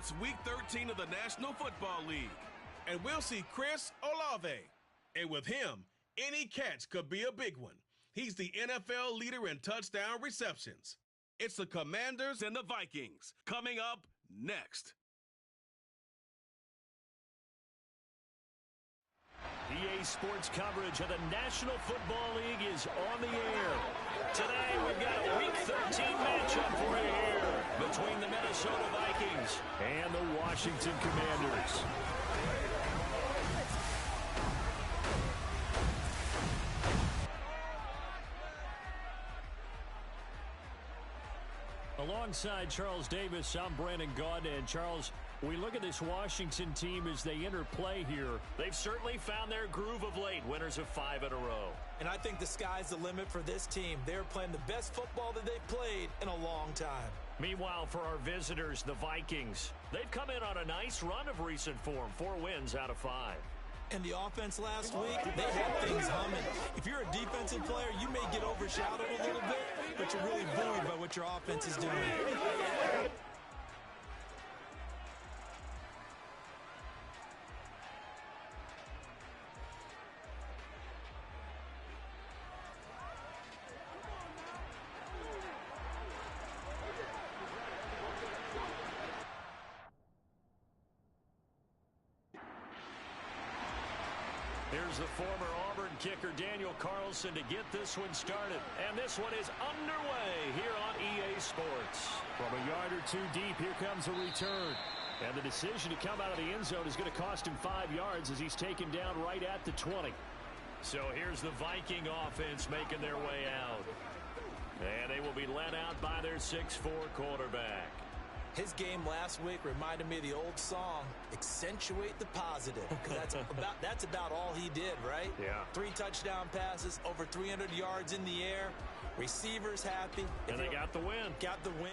It's Week 13 of the National Football League, and we'll see Chris Olave. And with him, any catch could be a big one. He's the NFL leader in touchdown receptions. It's the Commanders and the Vikings coming up next. EA Sports coverage of the National Football League is on the air. Today we've got a Week 13 matchup for you here between the Minnesota Vikings and the Washington Commanders. Alongside Charles Davis, I'm Brandon Gaudin. And Charles, we look at this Washington team as they enter play here. They've certainly found their groove of late, winners of 5 in a row. And I think the sky's the limit for this team. They're playing the best football that they've played in a long time. Meanwhile, for our visitors, the Vikings, they've come in on a nice run of recent form, 4 wins out of 5. And the offense last week, they had things humming. If you're a defensive player, you may get overshadowed a little bit, but you're really buoyed by what your offense is doing. Here's the former Auburn kicker Daniel Carlson to get this one started. And this one is underway here on EA Sports. From a yard or 2 deep, here comes a return. And the decision to come out of the end zone is going to cost him 5 yards as he's taken down right at the 20. So here's the Viking offense making their way out. And they will be led out by their 6'4" quarterback. His game last week reminded me of the old song, Accentuate the Positive, because that's about all he did, right? Yeah. 3 touchdown passes, over 300 yards in the air, receivers happy. And they got the win. Got the win.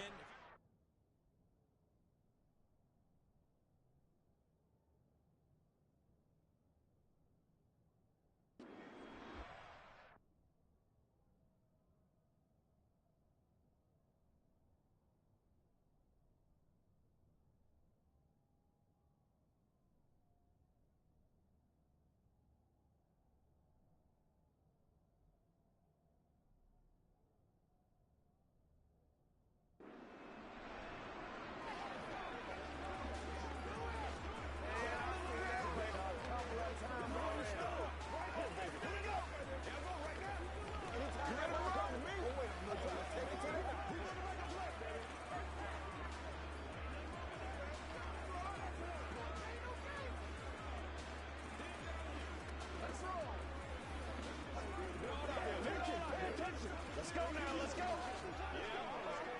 Let's go now, let's go. Yeah,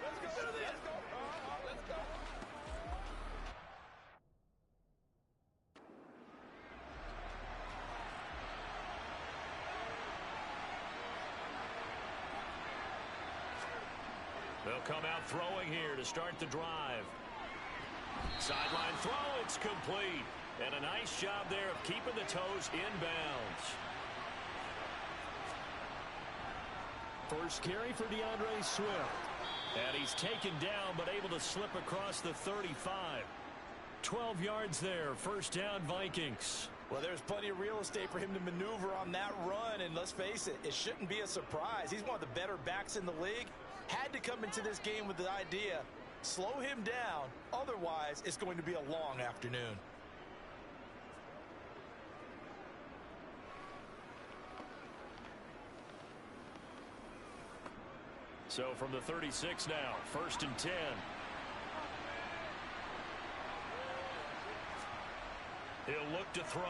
let's go. Let's go. Let's go. They'll come out throwing here to start the drive. Sideline throw, it's complete. And a nice job there of keeping the toes inbounds. First carry for DeAndre Swift. And he's taken down but able to slip across the 35. 12 yards there, first down Vikings. Well, there's plenty of real estate for him to maneuver on that run, and let's face it, it shouldn't be a surprise. He's one of the better backs in the league. Had to come into this game with the idea, slow him down, otherwise it's going to be a long afternoon. So from the 36 now, 1st and 10. He'll look to throw.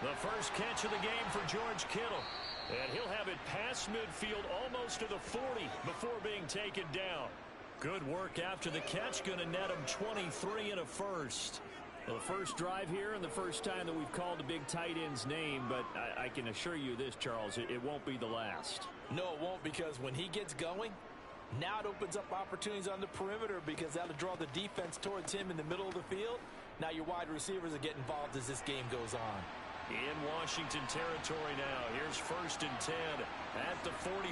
The first catch of the game for George Kittle. And he'll have it past midfield almost to the 40 before being taken down. Good work after the catch, going to net him 23 and a first. Well, the first drive here and the first time that we've called the big tight end's name, but I can assure you this, Charles, it won't be the last. No, it won't, because when he gets going, now it opens up opportunities on the perimeter because that'll draw the defense towards him in the middle of the field. Now your wide receivers will get involved as this game goes on. In Washington territory now. Here's 1st and 10 at the 41.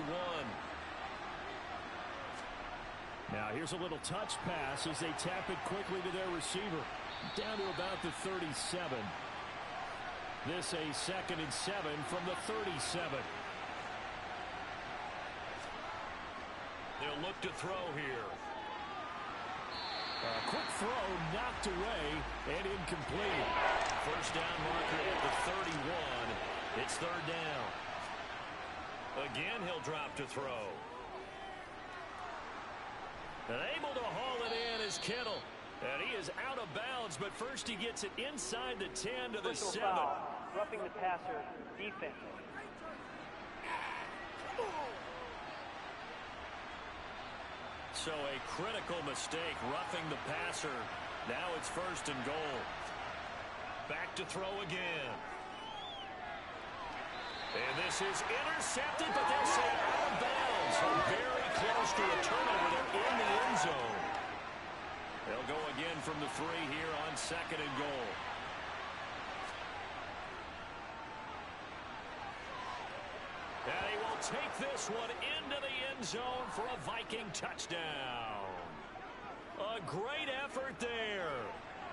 Now here's a little touch pass as they tap it quickly to their receiver. Down to about the 37. This a 2nd and 7 from the 37. They'll look to throw here. A quick throw knocked away and incomplete. First down marker at the 31. It's 3rd down. Again, he'll drop to throw. And able to haul it in is Kittle. And he is out of bounds, but first he gets it inside the 10 to the 7. Foul. Roughing the passer, defense. So a critical mistake, roughing the passer. Now it's 1st and goal. Back to throw again. And this is intercepted, but they'll say out of bounds. So very close to a turnover there in the end zone. They'll go again from the 3 here on 2nd and goal. And he will take this one into the end zone for a Viking touchdown. A great effort there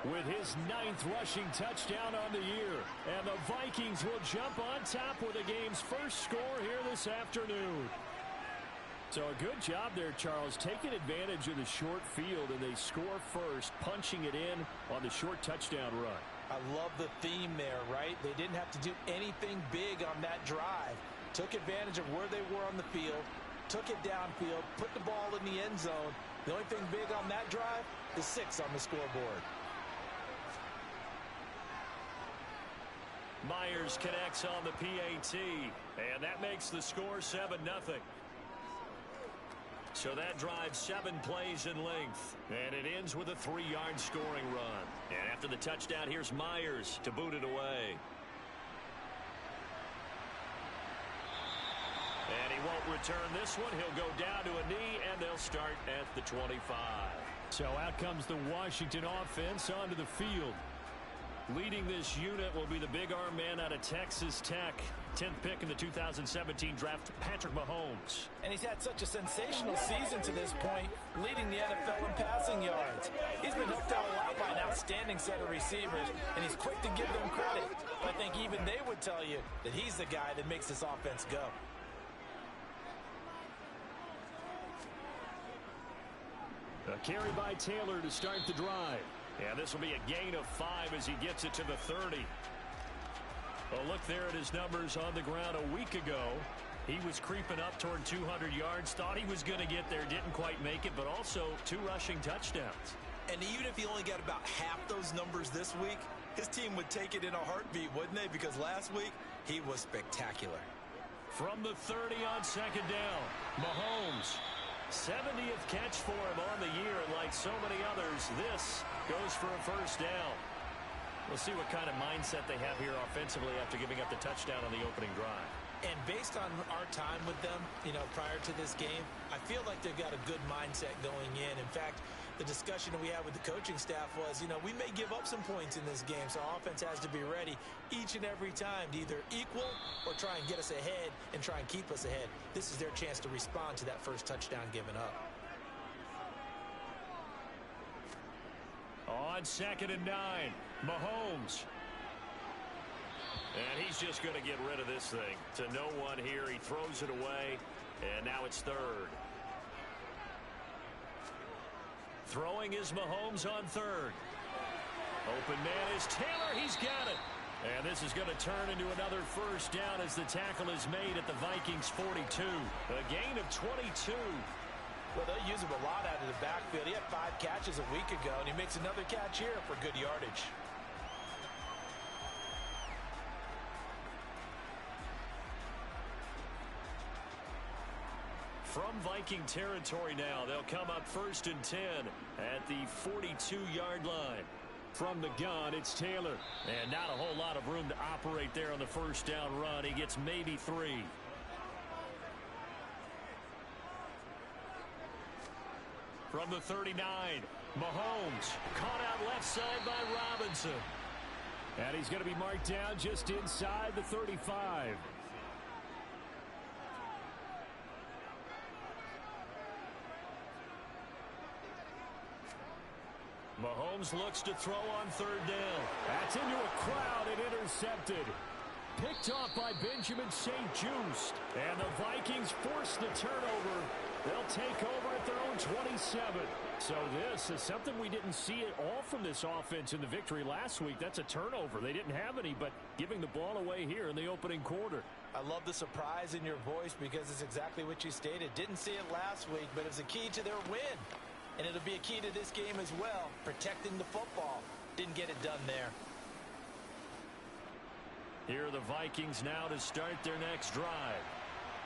with his 9th rushing touchdown on the year. And the Vikings will jump on top with the game's first score here this afternoon. So a good job there, Charles, taking advantage of the short field, and they score first, punching it in on the short touchdown run. I love the theme there, right? They didn't have to do anything big on that drive. Took advantage of where they were on the field, took it downfield, put the ball in the end zone. The only thing big on that drive is 6 on the scoreboard. Myers connects on the PAT, and that makes the score 7-0. So that drives 7 plays in length, and it ends with a 3-yard scoring run. And after the touchdown, here's Myers to boot it away. And he won't return this one. He'll go down to a knee, and they'll start at the 25. So out comes the Washington offense onto the field. Leading this unit will be the big arm man out of Texas Tech. 10th pick in the 2017 draft, Patrick Mahomes. And he's had such a sensational season to this point, leading the NFL in passing yards. He's been helped out a lot by an outstanding set of receivers, and he's quick to give them credit. But I think even they would tell you that he's the guy that makes this offense go. A carry by Taylor to start the drive. And this will be a gain of 5 as he gets it to the 30. A look there at his numbers on the ground a week ago. He was creeping up toward 200 yards. Thought he was going to get there. Didn't quite make it, but also 2 rushing touchdowns. And even if he only got about half those numbers this week, his team would take it in a heartbeat, wouldn't they? Because last week, he was spectacular. From the 30 on 2nd down, Mahomes. 70th catch for him on the year, and like so many others, this goes for a 1st down. We'll see what kind of mindset they have here offensively after giving up the touchdown on the opening drive. And based on our time with them, prior to this game, I feel like they've got a good mindset going in. In fact, the discussion that we had with the coaching staff was, we may give up some points in this game, so our offense has to be ready each and every time to either equal or try and get us ahead and try and keep us ahead. This is their chance to respond to that first touchdown given up. On 2nd and 9, Mahomes. And he's just going to get rid of this thing to no one here. He throws it away, and now it's 3rd. Throwing is Mahomes on 3rd. Open man is Taylor. He's got it. And this is going to turn into another 1st down as the tackle is made at the Vikings 42. A gain of 22. Well, they'll use him a lot out of the backfield. He had 5 catches a week ago, and he makes another catch here for good yardage. From Viking territory now, they'll come up 1st and 10 at the 42-yard line. From the gun, it's Taylor. And not a whole lot of room to operate there on the 1st down run. He gets maybe 3. From the 39, Mahomes caught out left side by Robinson. And he's going to be marked down just inside the 35. Mahomes looks to throw on third down. That's into a crowd and intercepted. Picked off by Benjamin St. Just. And the Vikings force the turnover. They'll take over at their own 27. So this is something we didn't see at all from this offense in the victory last week. That's a turnover. They didn't have any, but giving the ball away here in the opening quarter. I love the surprise in your voice because it's exactly what you stated. Didn't see it last week, but it's a key to their win. And it'll be a key to this game as well, protecting the football. Didn't get it done there. Here are the Vikings now to start their next drive.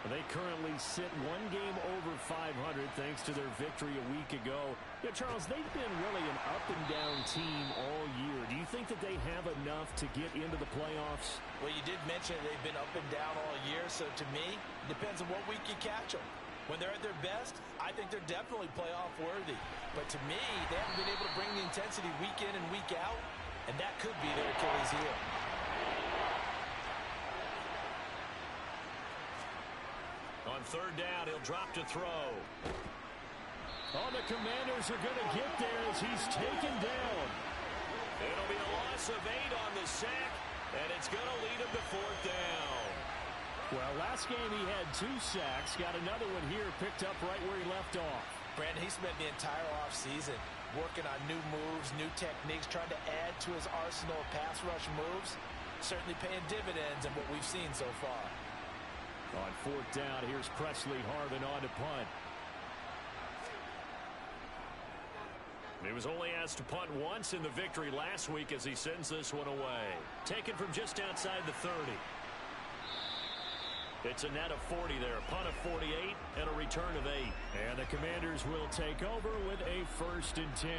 They currently sit one game over 500 thanks to their victory a week ago. Yeah, Charles, they've been really an up-and-down team all year. Do you think that they have enough to get into the playoffs? Well, you did mention they've been up and down all year, so to me, it depends on what week you catch them. When they're at their best, I think they're definitely playoff worthy. But to me, they haven't been able to bring the intensity week in and week out, and that could be their Achilles heel. On third down, he'll drop to throw. Oh, the Commanders are going to get there as he's taken down. It'll be a loss of 8 on the sack, and it's going to lead him to fourth down. Well, last game he had 2 sacks. Got another one here picked up right where he left off. Brandon, he spent the entire offseason working on new moves, new techniques, trying to add to his arsenal of pass rush moves. Certainly paying dividends in what we've seen so far. On fourth down, here's Presley Harvin on to punt. He was only asked to punt once in the victory last week as he sends this one away. Taken from just outside the 30. It's a net of 40 there. Punt of 48 and a return of 8. And the Commanders will take over with a 1st and 10.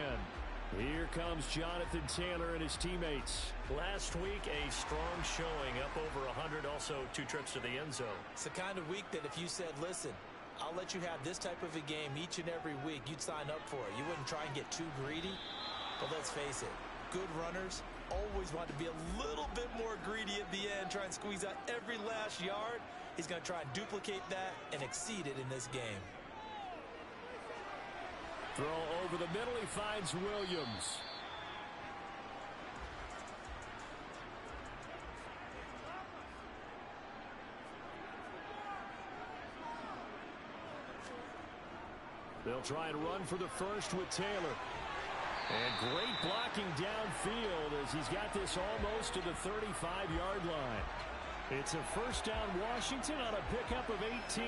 Here comes Jonathan Taylor and his teammates. Last week, a strong showing, up over 100, also 2 trips to the end zone. It's the kind of week that if you said, listen, I'll let you have this type of a game each and every week, you'd sign up for it. You wouldn't try and get too greedy. But let's face it, good runners always want to be a little bit more greedy at the end, try and squeeze out every last yard. He's going to try and duplicate that and exceed it in this game. Throw over the middle, he finds Williams. They'll try and run for the first with Taylor. And great blocking downfield as he's got this almost to the 35-yard line. It's a first down Washington on a pickup of 18.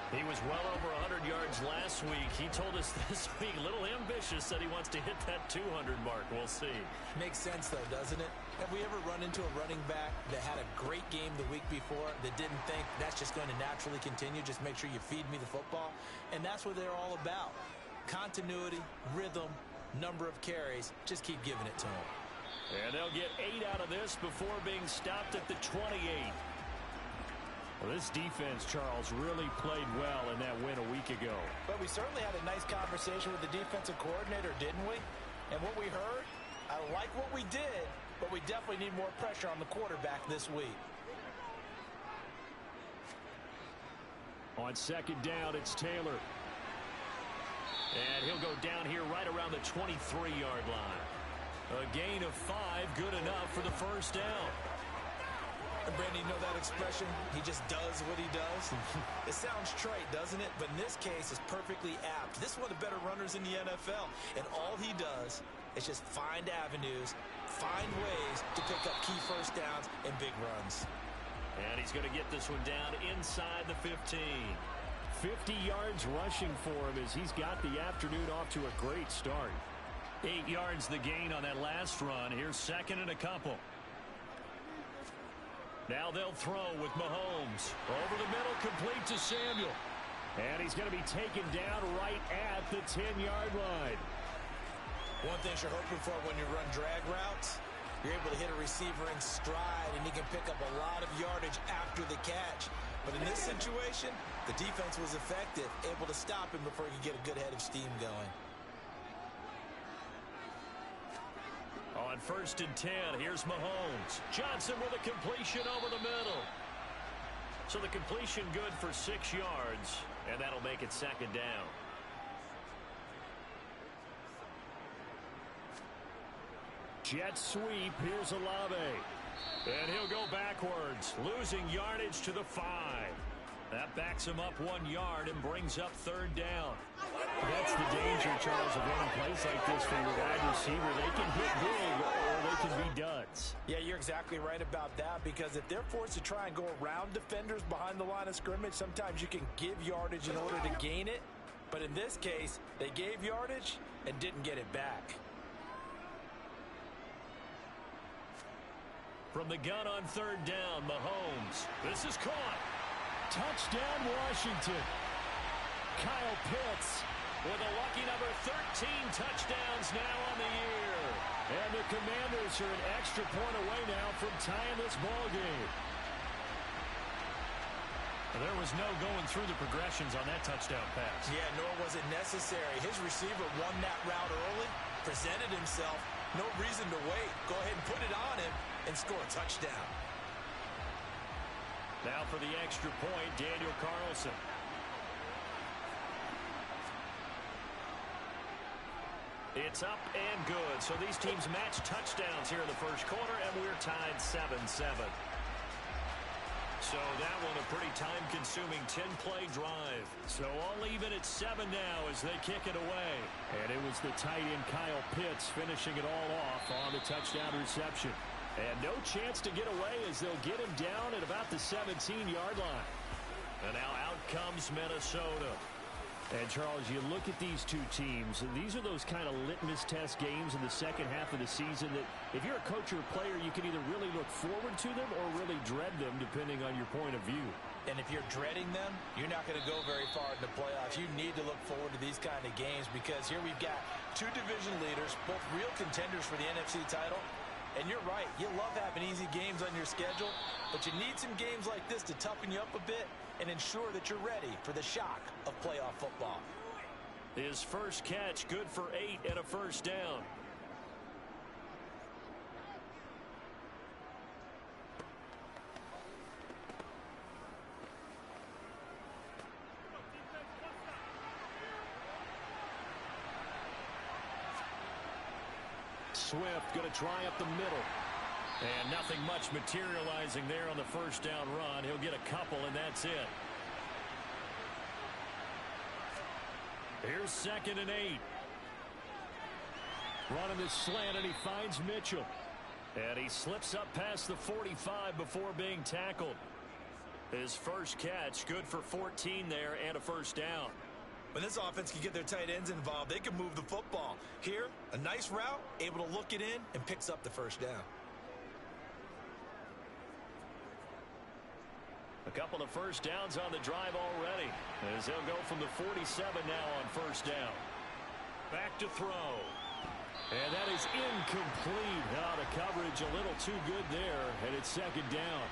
He was well over 100 yards last week. He told us this week, a little ambitious, said he wants to hit that 200 mark. We'll see. Makes sense, though, doesn't it? Have we ever run into a running back that had a great game the week before that didn't think that's just going to naturally continue? Just make sure you feed me the football. And that's what they're all about. Continuity, rhythm, number of carries. Just keep giving it to them. And they'll get 8 out of this before being stopped at the 28. Well, this defense, Charles, really played well in that win a week ago. But we certainly had a nice conversation with the defensive coordinator, didn't we? And what we heard, I like what we did, but we definitely need more pressure on the quarterback this week. On second down, it's Taylor. And he'll go down here right around the 23-yard line. A gain of 5, good enough for the first down. And Brandon, you know that expression? He just does what he does. It sounds trite, doesn't it? But in this case, it's perfectly apt. This is one of the better runners in the NFL. And all he does is just find avenues, find ways to pick up key first downs and big runs. And he's going to get this one down inside the 15. 50 yards rushing for him as he's got the afternoon off to a great start. 8 yards the gain on that last run. Here's second and a couple. Now they'll throw with Mahomes. Over the middle, complete to Samuel. And he's going to be taken down right at the 10-yard line. One thing you're hoping for when you run drag routes, you're able to hit a receiver in stride, and he can pick up a lot of yardage after the catch. But in this situation, the defense was effective, able to stop him before he could get a good head of steam going. On first and 10, here's Mahomes. Johnson with a completion over the middle. So the completion good for 6 yards, and that'll make it second down. Jet sweep. Here's Olave. And he'll go backwards, losing yardage to the 5. That backs him up 1 yard and brings up 3rd down. That's the danger, Charles, of running plays like this for your wide receiver. They can hit big or they can be duds. Yeah, you're exactly right about that, because if they're forced to try and go around defenders behind the line of scrimmage, sometimes you can give yardage in order to gain it. But in this case, they gave yardage and didn't get it back. From the gun on 3rd down, Mahomes. This is caught. Touchdown, Washington. Kyle Pitts with a lucky number 13 touchdowns now on the year. And the Commanders are an extra point away now from tying this ball game. There was no going through the progressions on that touchdown pass. Yeah, nor was it necessary. His receiver won that route early, presented himself. No reason to wait. Go ahead and put it on him and score a touchdown. Now for the extra point, Daniel Carlson. It's up and good. So these teams match touchdowns here in the first quarter, and we're tied 7-7. So that one a pretty time-consuming 10-play drive. So all even at 7 now as they kick it away. And it was the tight end Kyle Pitts finishing it all off on the touchdown reception. And no chance to get away as they'll get him down at about the 17-yard line. And now out comes Minnesota. And, Charles, you look at these two teams, and these are those kind of litmus test games in the second half of the season that if you're a coach or a player, you can either really look forward to them or really dread them, depending on your point of view. And if you're dreading them, you're not going to go very far in the playoffs. You need to look forward to these kind of games, because here we've got 2 division leaders, both real contenders for the NFC title. And you're right, you love having easy games on your schedule, but you need some games like this to toughen you up a bit and ensure that you're ready for the shock of playoff football. His first catch, good for 8 and a first down. Swift going to try up the middle. And nothing much materializing there on the first down run. He'll get a couple, and that's it. Here's 2nd and 8. Running this slant, and he finds Mitchell. And he slips up past the 45 before being tackled. His first catch, good for 14 there and a first down. When this offense can get their tight ends involved, they can move the football. Here, a nice route, able to look it in, and picks up the first down. A couple of first downs on the drive already, as they'll go from the 47 now on first down. Back to throw. And that is incomplete. Oh, the coverage a little too good there, and it's 2nd down.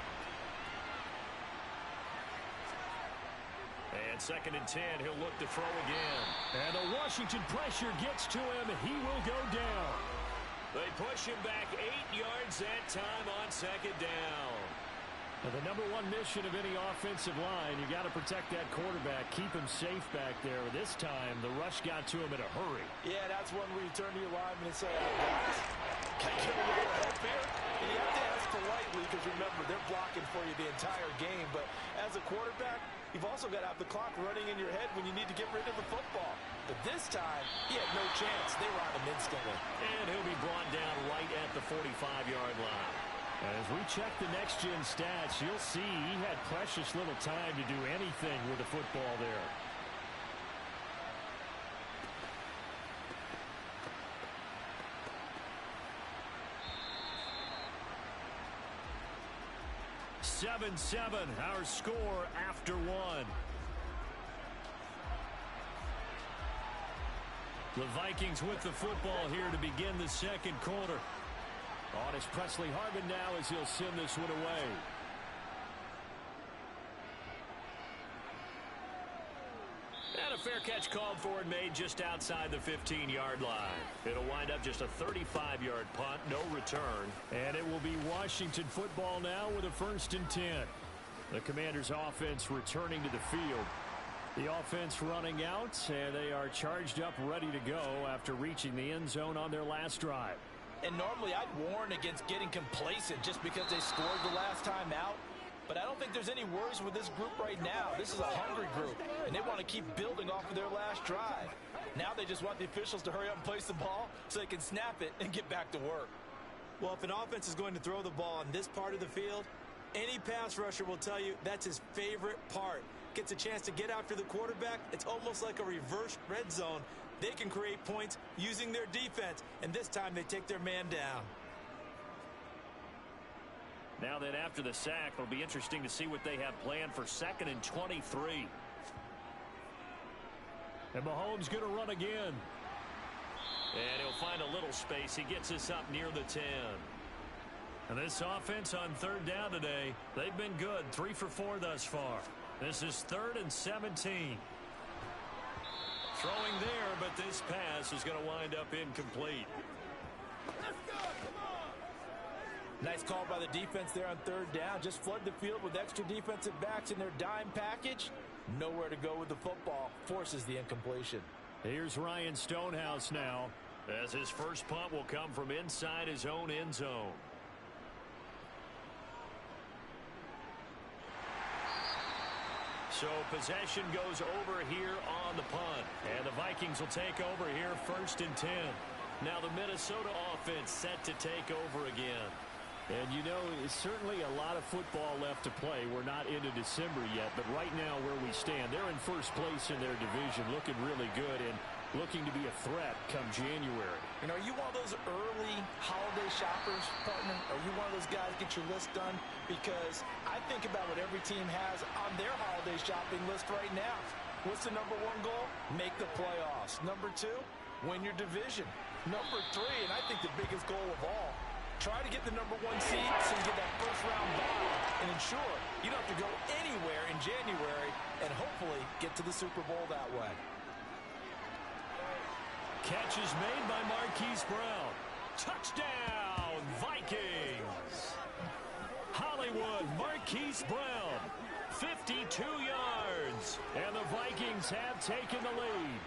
And 2nd and 10, he'll look to throw again. And the Washington pressure gets to him. He will go down. They push him back 8 yards that time on 2nd down. Now, the number one mission of any offensive line, you got to protect that quarterback, keep him safe back there. This time, the rush got to him in a hurry. Yeah, that's one where you turn to your lineman and say, guys, can I get a little help here? And you have to ask politely, because remember, they're blocking for you the entire game. But as a quarterback, you've also got to have the clock running in your head when you need to get rid of the football. But this time, he had no chance. They were on him instantly. And he'll be brought down right at the 45-yard line. As we check the next-gen stats, you'll see he had precious little time to do anything with the football there. "7-7", our score after 1. The Vikings with the football here to begin the second quarter. On is Presley Harvin now as he'll send this one away. And a fair catch called for and made just outside the 15-yard line. It'll wind up just a 35-yard punt, no return. And it will be Washington football now with a 1st and 10. The Commanders' offense returning to the field. The offense running out, and they are charged up, ready to go after reaching the end zone on their last drive. And normally I'd warn against getting complacent just because they scored the last time out. But I don't think there's any worries with this group right now. This is a hungry group, and they want to keep building off of their last drive. Now they just want the officials to hurry up and place the ball so they can snap it and get back to work. Well, if an offense is going to throw the ball on this part of the field, any pass rusher will tell you that's his favorite part. Gets a chance to get after the quarterback. It's almost like a reverse red zone. They can create points using their defense, and this time they take their man down. Now then, after the sack, it'll be interesting to see what they have planned for 2nd and 23. And Mahomes going to run again. And he'll find a little space. He gets us up near the 10. And this offense on 3rd down today, they've been good. 3 for 4 thus far. This is 3rd and 17. Throwing there, but this pass is going to wind up incomplete. Nice call by the defense there on 3rd down. Just flood the field with extra defensive backs in their dime package. Nowhere to go with the football. Forces the incompletion. Here's Ryan Stonehouse now, as his first punt will come from inside his own end zone. So possession goes over here on the punt. And the Vikings will take over here 1st and 10. Now the Minnesota offense set to take over again. And you know, it's certainly a lot of football left to play. We're not into December yet, but right now where we stand, they're in first place in their division, looking really good and looking to be a threat come January. You know, are you one of those early holiday shoppers, partner? Are you one of those guys get your list done? Because I think about what every team has on their holiday shopping list right now. What's the number 1 goal? Make the playoffs. Number 2, win your division. Number 3, and I think the biggest goal of all, try to get the number 1 seed so you get that first round bye and ensure you don't have to go anywhere in January and hopefully get to the Super Bowl that way. Catch is made by Marquise Brown. Touchdown, Vikings! Hollywood, Marquise Brown, 52 yards, and the Vikings have taken the lead.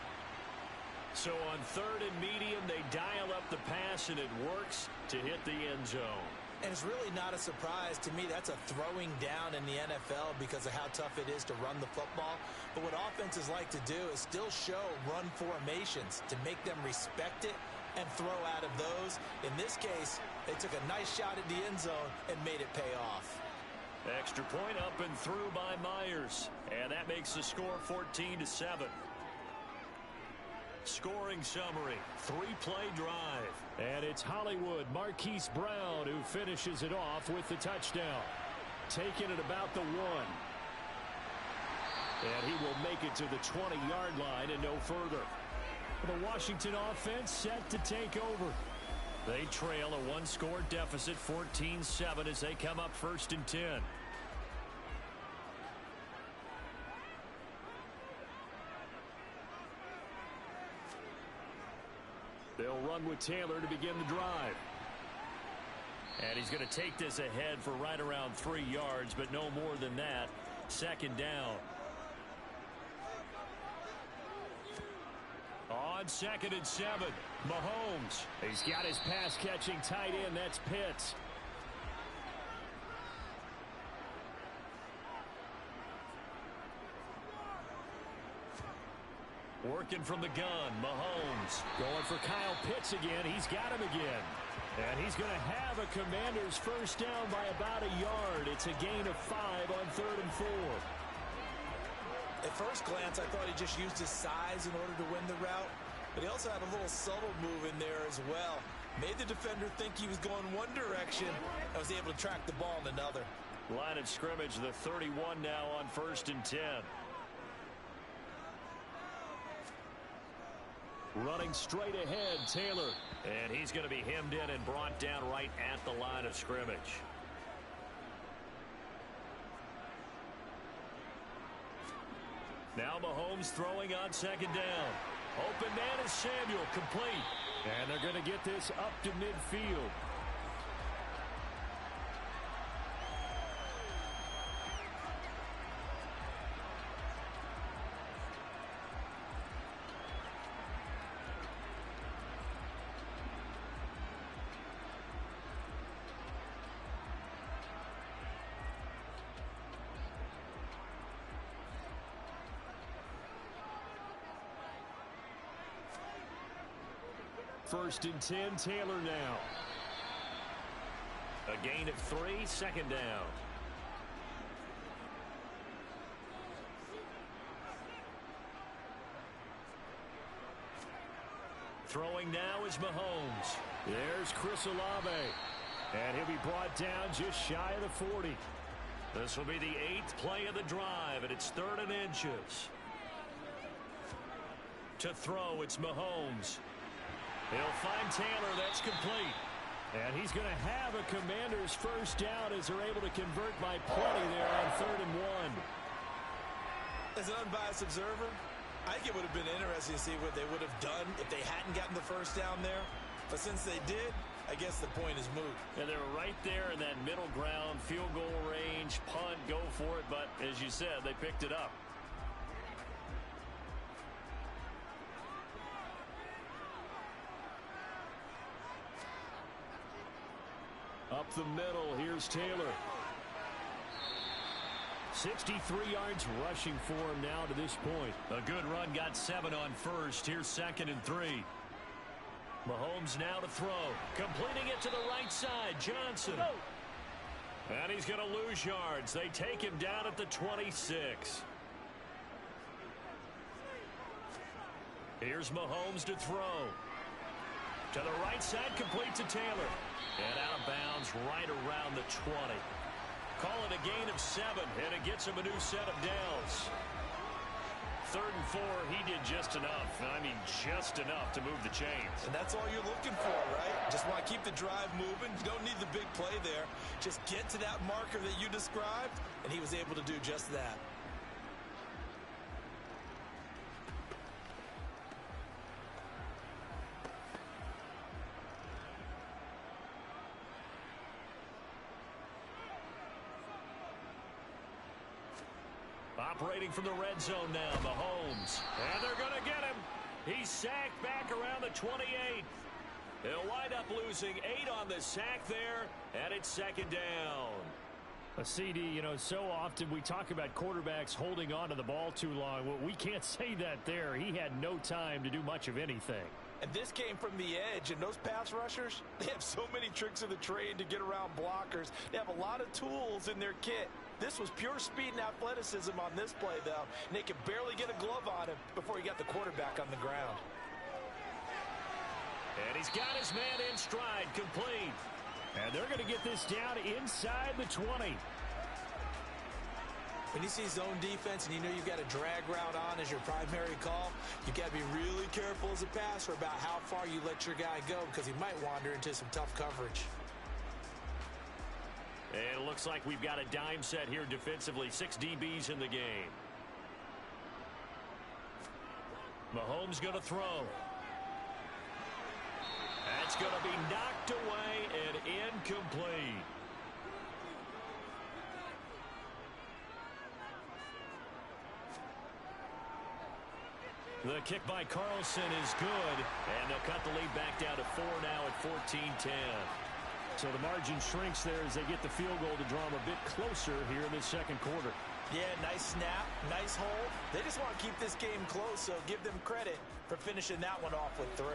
So on 3rd and medium, they dial up the pass, and it works to hit the end zone. And it's really not a surprise to me. That's a throwing down in the NFL because of how tough it is to run the football. But what offenses like to do is still show run formations to make them respect it and throw out of those. In this case, they took a nice shot at the end zone and made it pay off. Extra point up and through by Myers. And that makes the score 14-7. Scoring summary, 3-play drive. And it's Hollywood, Marquise Brown, who finishes it off with the touchdown. Taking it about the 1. And he will make it to the 20-yard line and no further. The Washington offense set to take over. They trail a 1-score deficit, 14-7, as they come up 1st and 10. They'll run with Taylor to begin the drive. And he's going to take this ahead for right around 3 yards, but no more than that. 2nd down. On 2nd and 7, Mahomes. He's got his pass-catching tight end. That's Pitts. Working from the gun, Mahomes. Going for Kyle Pitts again. He's got him again. And he's going to have a Commander's first down by about a yard. It's a gain of 5 on 3rd and 4. At first glance, I thought he just used his size in order to win the route. But he also had a little subtle move in there as well. Made the defender think he was going one direction and was able to track the ball in another. Line of scrimmage, the 31 now on 1st and 10. Running straight ahead, Taylor. And he's going to be hemmed in and brought down right at the line of scrimmage. Now Mahomes throwing on 2nd down. Open man is Samuel, complete. And they're going to get this up to midfield. First and 10, Taylor now. A gain of 3, second down. Throwing now is Mahomes. There's Chris Olave. And he'll be brought down just shy of the 40. This will be the 8th play of the drive, and it's 3rd and inches. To throw, it's Mahomes. He'll find Taylor. That's complete. And he's going to have a Commander's first down as they're able to convert by plenty there on 3rd and 1. As an unbiased observer, I think it would have been interesting to see what they would have done if they hadn't gotten the first down there. But since they did, I guess the point is moot. And they were right there in that middle ground, field goal range, punt, go for it. But as you said, they picked it up. Up the middle, here's Taylor. 63 yards rushing for him now to this point. A good run, got 7 on first. Here's 2nd and 3. Mahomes now to throw. Completing it to the right side, Johnson. And he's going to lose yards. They take him down at the 26. Here's Mahomes to throw. To the right side, complete to Taylor. And out of bounds right around the 20. Call it a gain of 7, and it gets him a new set of downs. 3rd and 4, he did just enough. I mean, just enough to move the chains. And that's all you're looking for, right? Just want to keep the drive moving. You don't need the big play there. Just get to that marker that you described, and he was able to do just that. Operating from the red zone now, Mahomes. And they're going to get him. He's sacked back around the 28. He'll wind up losing 8 on the sack there, and it's 2nd down. A CD, you know, so often we talk about quarterbacks holding on to the ball too long. Well, we can't say that there. He had no time to do much of anything. And this came from the edge, and those pass rushers, they have so many tricks of the trade to get around blockers. They have a lot of tools in their kit. This was pure speed and athleticism on this play, though. And they could barely get a glove on him before he got the quarterback on the ground. And he's got his man in stride, complete. And they're going to get this down inside the 20. When you see zone defense and you know you've got a drag route on as your primary call, you've got to be really careful as a passer about how far you let your guy go because he might wander into some tough coverage. And it looks like we've got a dime set here defensively. 6 DBs in the game. Mahomes going to throw. That's going to be knocked away and incomplete. The kick by Carlson is good, and they'll cut the lead back down to 4 now at 14-10. So the margin shrinks there as they get the field goal to draw them a bit closer here in the second quarter. Yeah, nice snap, nice hold. They just want to keep this game close, so give them credit for finishing that one off with 3.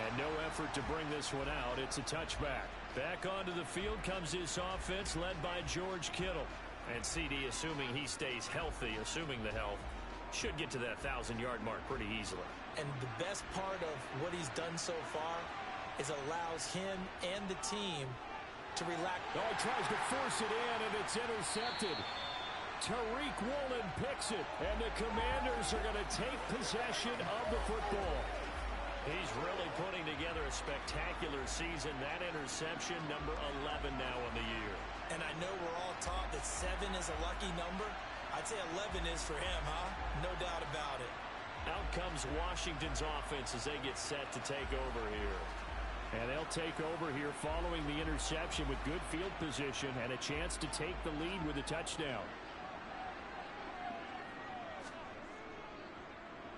And no effort to bring this one out. It's a touchback. Back onto the field comes this offense led by George Kittle. And CD, assuming he stays healthy, assuming the health, should get to that 1,000-yard mark pretty easily. And the best part of what he's done so far is allows him and the team to relax. Oh, he tries to force it in, and it's intercepted. Tariq Woolen picks it, and the Commanders are going to take possession of the football. He's really putting together a spectacular season. That interception, number 11 now on the year. And I know we're all taught that 7 is a lucky number. I'd say 11 is for him, huh? No doubt about it. Out comes Washington's offense as they get set to take over here. And they'll take over here following the interception with good field position and a chance to take the lead with a touchdown.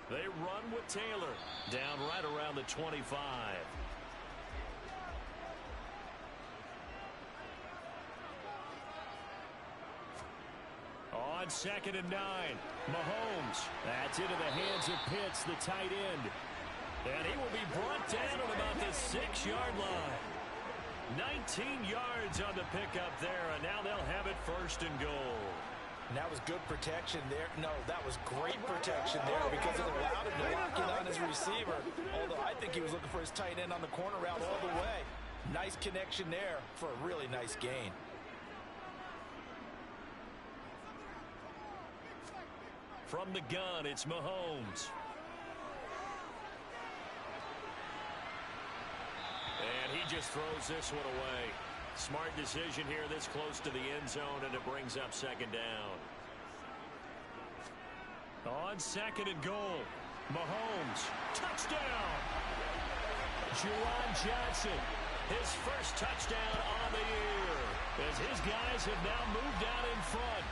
They run with Taylor down right around the 25. On 2nd and 9, Mahomes. That's into the hands of Pitts, the tight end. And he will be brought down at about the 6-yard line. 19 yards on the pickup there, and now they'll have it 1st and goal. And that was good protection there. No, that was great protection there because it allowed him to lock in on his receiver. Although I think he was looking for his tight end on the corner route all the way. Nice connection there for a really nice gain. From the gun, it's Mahomes. And he just throws this one away. Smart decision here this close to the end zone, and it brings up 2nd down. On 2nd and goal, Mahomes, touchdown! Juwan Johnson, his first touchdown on the year, as his guys have now moved out in front.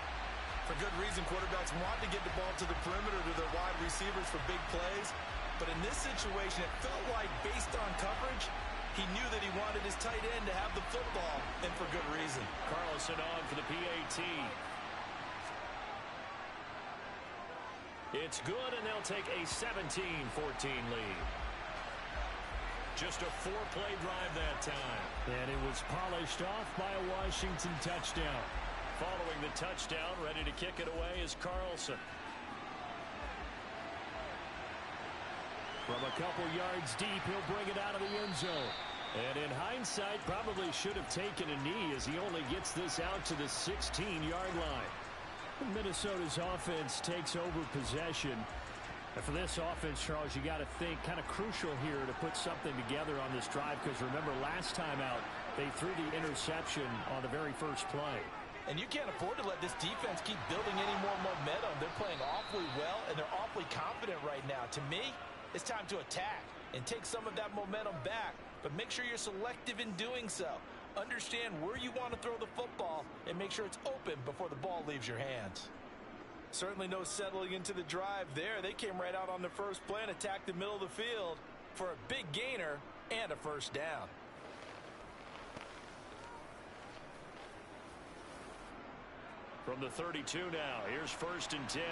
For good reason, quarterbacks want to get the ball to the perimeter to their wide receivers for big plays. But in this situation, it felt like, based on coverage, he knew that he wanted his tight end to have the football, and for good reason. Carlson on for the PAT. It's good, and they'll take a 17-14 lead. Just a 4-play drive that time. And it was polished off by a Washington touchdown. Following the touchdown, ready to kick it away is Carlson. From a couple yards deep, he'll bring it out of the end zone. And in hindsight, probably should have taken a knee as he only gets this out to the 16-yard line. Minnesota's offense takes over possession. And for this offense, Charles, you got to think kind of crucial here to put something together on this drive, because remember, last time out, they threw the interception on the very first play. And you can't afford to let this defense keep building any more momentum. They're playing awfully well, and they're awfully confident right now. To me, it's time to attack and take some of that momentum back. But make sure you're selective in doing so. Understand where you want to throw the football and make sure it's open before the ball leaves your hands. Certainly no settling into the drive there. They came right out on the first play and attacked the middle of the field for a big gainer and a 1st down. From the 32 now, here's 1st and 10.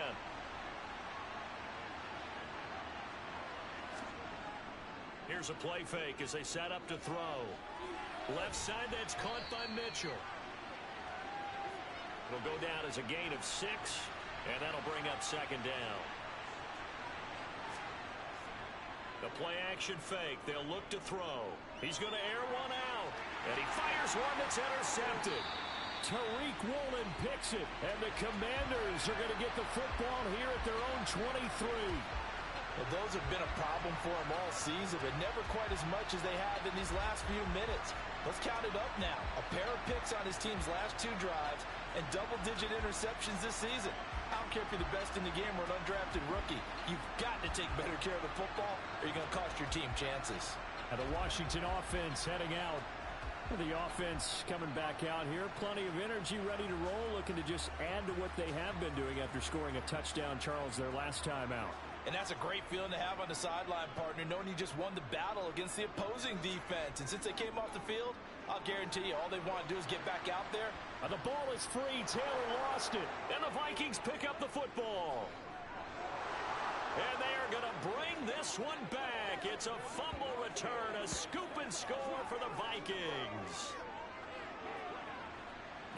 Here's a play fake as they set up to throw. Left side, that's caught by Mitchell. It'll go down as a gain of 6, and that'll bring up 2nd down. The play action fake. They'll look to throw. He's going to air one out, and he fires one that's intercepted. Tariq Woolen picks it, and the Commanders are going to get the football here at their own 23. Well, those have been a problem for them all season, but never quite as much as they have in these last few minutes. Let's count it up now. A pair of picks on his team's last 2 drives and double-digit interceptions this season. I don't care if you're the best in the game or an undrafted rookie. You've got to take better care of the football or you're going to cost your team chances. And the Washington offense heading out. The offense coming back out here. Plenty of energy, ready to roll, looking to just add to what they have been doing after scoring a touchdown, Charles, their last time out. And that's a great feeling to have on the sideline, partner, knowing you just won the battle against the opposing defense. And since they came off the field, I'll guarantee you all they want to do is get back out there. And the ball is free. Taylor lost it. And the Vikings pick up the football. And they are going to bring this one back. It's a fumble return, a scoop and score for the Vikings.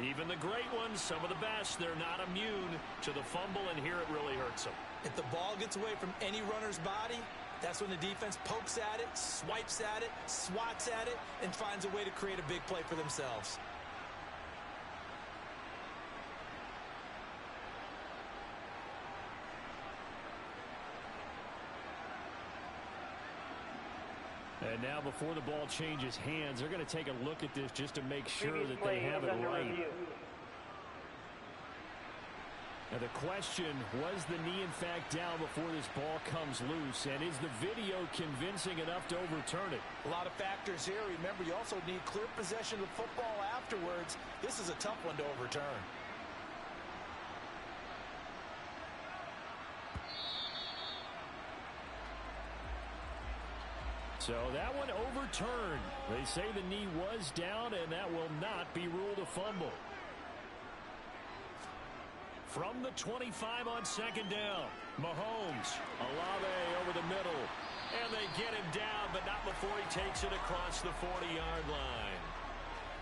Even the great ones, some of the best, they're not immune to the fumble, and here it really hurts them. If the ball gets away from any runner's body, that's when the defense pokes at it, swipes at it, swats at it, and finds a way to create a big play for themselves. And now before the ball changes hands, they're going to take a look at this just to make sure that they have it right. Now the question, was the knee in fact down before this ball comes loose? And is the video convincing enough to overturn it? A lot of factors here. Remember, you also need clear possession of the football afterwards. This is a tough one to overturn. So that one overturned. They say the knee was down, and that will not be ruled a fumble. From the 25 on second down. Mahomes, Olave over the middle. And they get him down, but not before he takes it across the 40-yard line.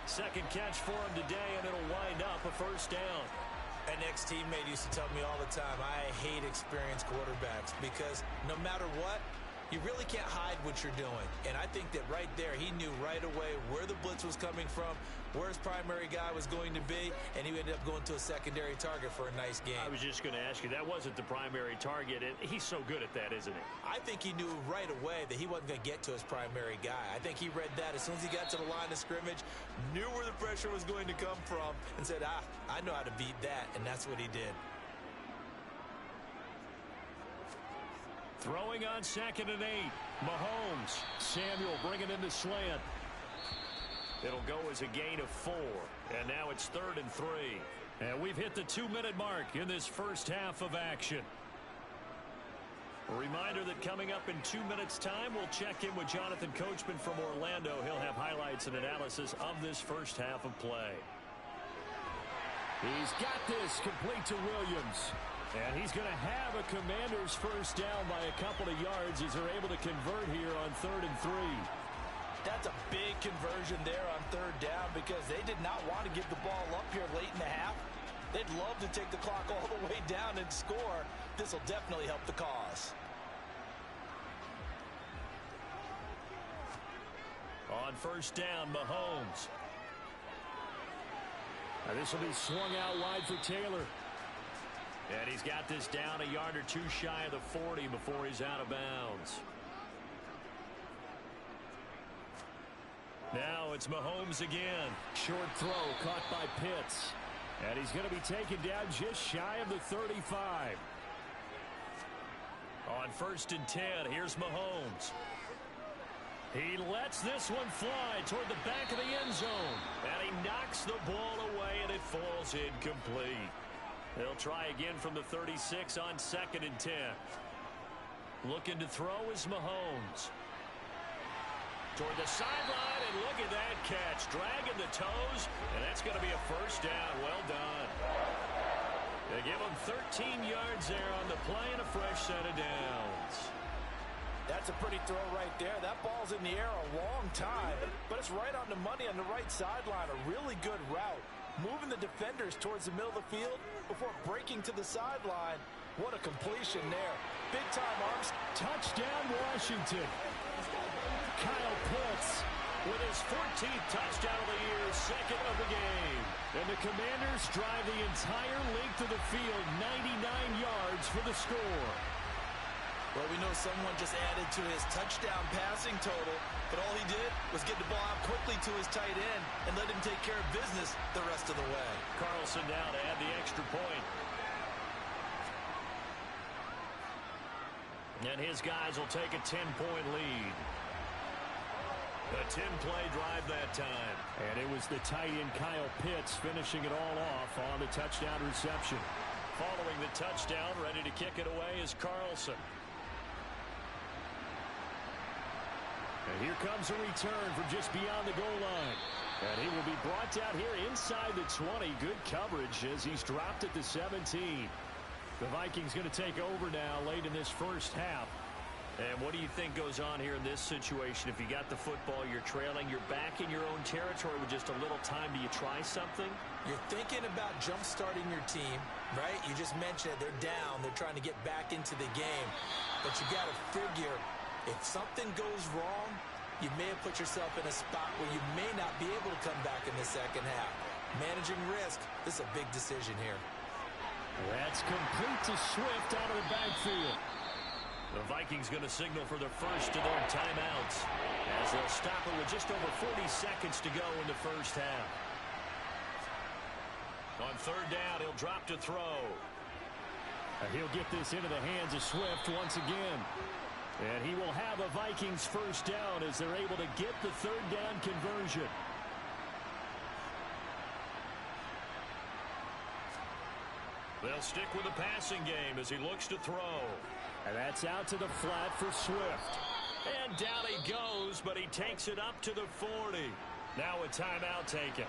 Second catch for him today, and it'll wind up a first down. An ex-teammate used to tell me all the time, I hate experienced quarterbacks because no matter what, you really can't hide what you're doing. And I think that right there, he knew right away where the blitz was coming from, where his primary guy was going to be, and he ended up going to a secondary target for a nice game. I was just going to ask you, that wasn't the primary target, and he's so good at that, isn't he? I think he knew right away that he wasn't going to get to his primary guy. I think he read that as soon as he got to the line of scrimmage, knew where the pressure was going to come from, and said, I know how to beat that, and that's what he did. Throwing on 2nd and 8. Mahomes. Samuel bringing in the slant. It'll go as a gain of 4. And now it's 3rd and 3. And we've hit the 2-minute mark in this first half of action. A reminder that coming up in 2 minutes' time, we'll check in with Jonathan Coachman from Orlando. He'll have highlights and analysis of this first half of play. He's got this complete to Williams. And he's going to have a Commander's first down by a couple of yards as they're able to convert here on 3rd and 3. That's a big conversion there on 3rd down because they did not want to give the ball up here late in the half. They'd love to take the clock all the way down and score. This will definitely help the cause. On 1st down, Mahomes. Now this will be swung out wide for Taylor. And he's got this down a yard or 2 shy of the 40 before he's out of bounds. Now it's Mahomes again. Short throw caught by Pitts. And he's going to be taken down just shy of the 35. On 1st and 10, here's Mahomes. He lets this one fly toward the back of the end zone. And he knocks the ball away, and it falls incomplete. They'll try again from the 36 on 2nd and 10. Looking to throw is Mahomes. Toward the sideline, and look at that catch. Dragging the toes, and that's going to be a first down. Well done. They give him 13 yards there on the play and a fresh set of downs. That's a pretty throw right there. That ball's in the air a long time, but it's right on the money on the right sideline. A really good route. Moving the defenders towards the middle of the field before breaking to the sideline. What a completion there. Big-time arms. Touchdown, Washington. Kyle Pitts with his 14th touchdown of the year, 2nd of the game. And the Commanders drive the entire length of the field, 99 yards for the score. Well, we know someone just added to his touchdown passing total, but all he did was get the ball out quickly to his tight end and let him take care of business the rest of the way. Carlson now to add the extra point. And his guys will take a 10-point lead. A 10-play drive that time. And it was the tight end Kyle Pitts finishing it all off on the touchdown reception. Following the touchdown, ready to kick it away is Carlson. And here comes a return from just beyond the goal line. And he will be brought down here inside the 20. Good coverage as he's dropped at the 17. The Vikings going to take over now late in this first half. And what do you think goes on here in this situation? If you got the football, you're trailing, you're back in your own territory with just a little time. Do you try something? You're thinking about jump-starting your team, right? You just mentioned it. They're down. They're trying to get back into the game. But you got to figure, if something goes wrong, you may have put yourself in a spot where you may not be able to come back in the second half. Managing risk, this is a big decision here. That's complete to Swift out of the backfield. The Vikings going to signal for the first of their timeouts as they'll stop it with just over 40 seconds to go in the first half. On 3rd down, he'll drop to throw. And he'll get this into the hands of Swift once again. And he will have a Vikings first down as they're able to get the 3rd down conversion. They'll stick with the passing game as he looks to throw. And that's out to the flat for Swift. And down he goes, but he takes it up to the 40. Now a timeout taken.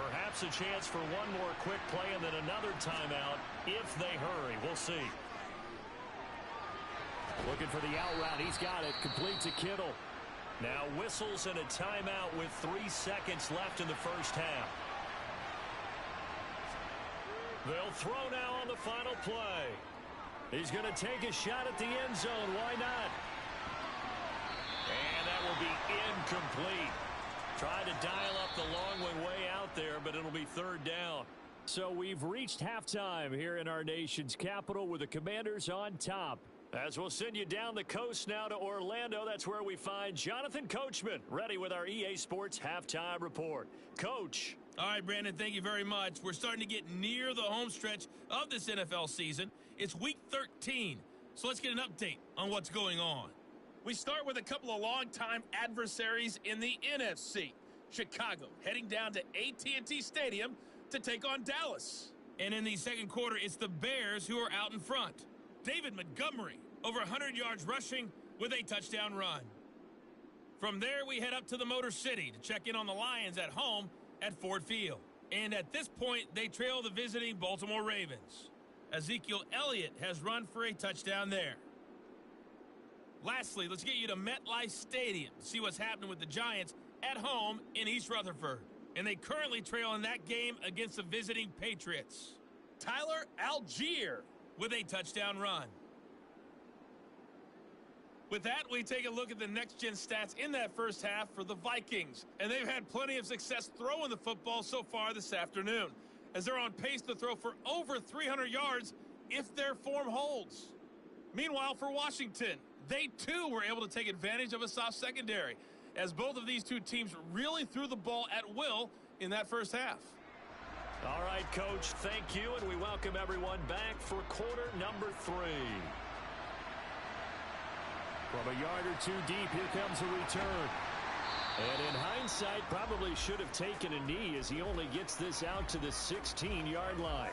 Perhaps a chance for one more quick play and then another timeout if they hurry. We'll see. Looking for the out route. He's got it. Complete to Kittle. Now whistles and a timeout with 3 seconds left in the first half. They'll throw now on the final play. He's going to take a shot at the end zone. Why not? And that will be incomplete. Tried to dial up the long way out there, but it'll be third down. So we've reached halftime here in our nation's capital with the Commanders on top. As we'll send you down the coast now to Orlando, that's where we find Jonathan Coachman, ready with our EA Sports Halftime Report. Coach. All right, Brandon, thank you very much. We're starting to get near the home stretch of this NFL season. It's Week 13, so let's get an update on what's going on. We start with a couple of longtime adversaries in the NFC. Chicago heading down to AT&T Stadium to take on Dallas. And in the second quarter, it's the Bears who are out in front. David Montgomery, over 100 yards rushing with a touchdown run. From there, we head up to the Motor City to check in on the Lions at home at Ford Field. And at this point, they trail the visiting Baltimore Ravens. Ezekiel Elliott has run for a touchdown there. Lastly, let's get you to MetLife Stadium to see what's happening with the Giants at home in East Rutherford. And they currently trail in that game against the visiting Patriots. Tyler Algier with a touchdown run. With that, we take a look at the next-gen stats in that first half for the Vikings. And they've had plenty of success throwing the football so far this afternoon, as they're on pace to throw for over 300 yards if their form holds. Meanwhile, for Washington, they too were able to take advantage of a soft secondary, as both of these two teams really threw the ball at will in that first half. All right, Coach, thank you, and we welcome everyone back for quarter number 3. From a yard or two deep, here comes a return. And in hindsight, probably should have taken a knee as he only gets this out to the 16-yard line.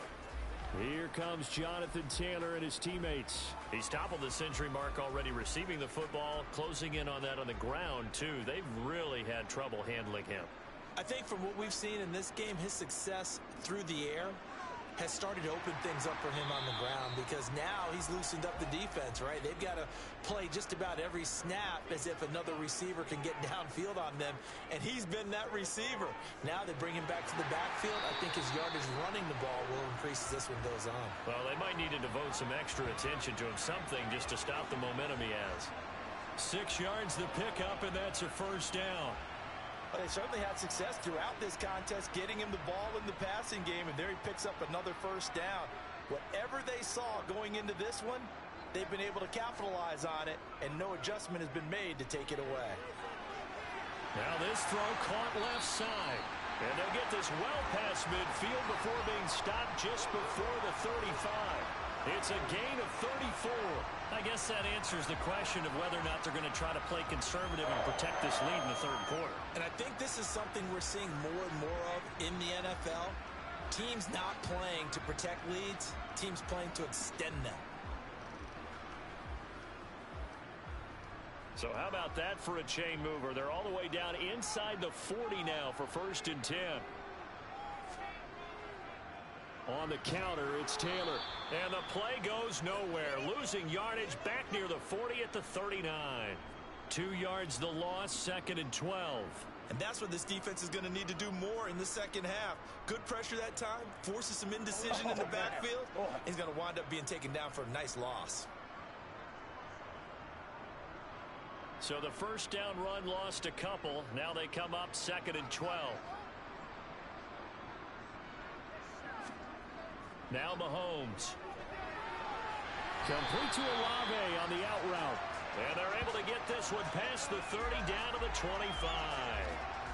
Here comes Jonathan Taylor and his teammates. He's toppled the century mark already receiving the football, closing in on that on the ground, too. They've really had trouble handling him. I think from what we've seen in this game, his success through the air has started to open things up for him on the ground, because now he's loosened up the defense, right? They've got to play just about every snap as if another receiver can get downfield on them, and he's been that receiver. Now they bring him back to the backfield. I think his yardage running the ball will increase as this one goes on. Well, they might need to devote some extra attention to him, something just to stop the momentum he has. 6 yards the pickup, and that's a first down. Well, they certainly had success throughout this contest getting him the ball in the passing game, and there he picks up another first down. Whatever they saw going into this one, they've been able to capitalize on it, and no adjustment has been made to take it away. Now this throw caught left side. And they'll get this well past midfield before being stopped just before the 35. It's a gain of 34. I guess that answers the question of whether or not they're going to try to play conservative and protect this lead in the third quarter. And I think this is something we're seeing more and more of in the NFL. Teams not playing to protect leads, teams playing to extend them. So how about that for a chain mover? They're all the way down inside the 40 now for 1st and 10. On the counter, it's Taylor. And the play goes nowhere. Losing yardage back near the 40 at the 39. 2 yards the loss, 2nd and 12. And that's what this defense is going to need to do more in the second half. Good pressure that time, forces some indecision in the backfield. He's going to wind up being taken down for a nice loss. So the first down run lost a couple. Now they come up 2nd and 12. Now Mahomes. Complete to Olave on the out route. And they're able to get this one past the 30 down to the 25.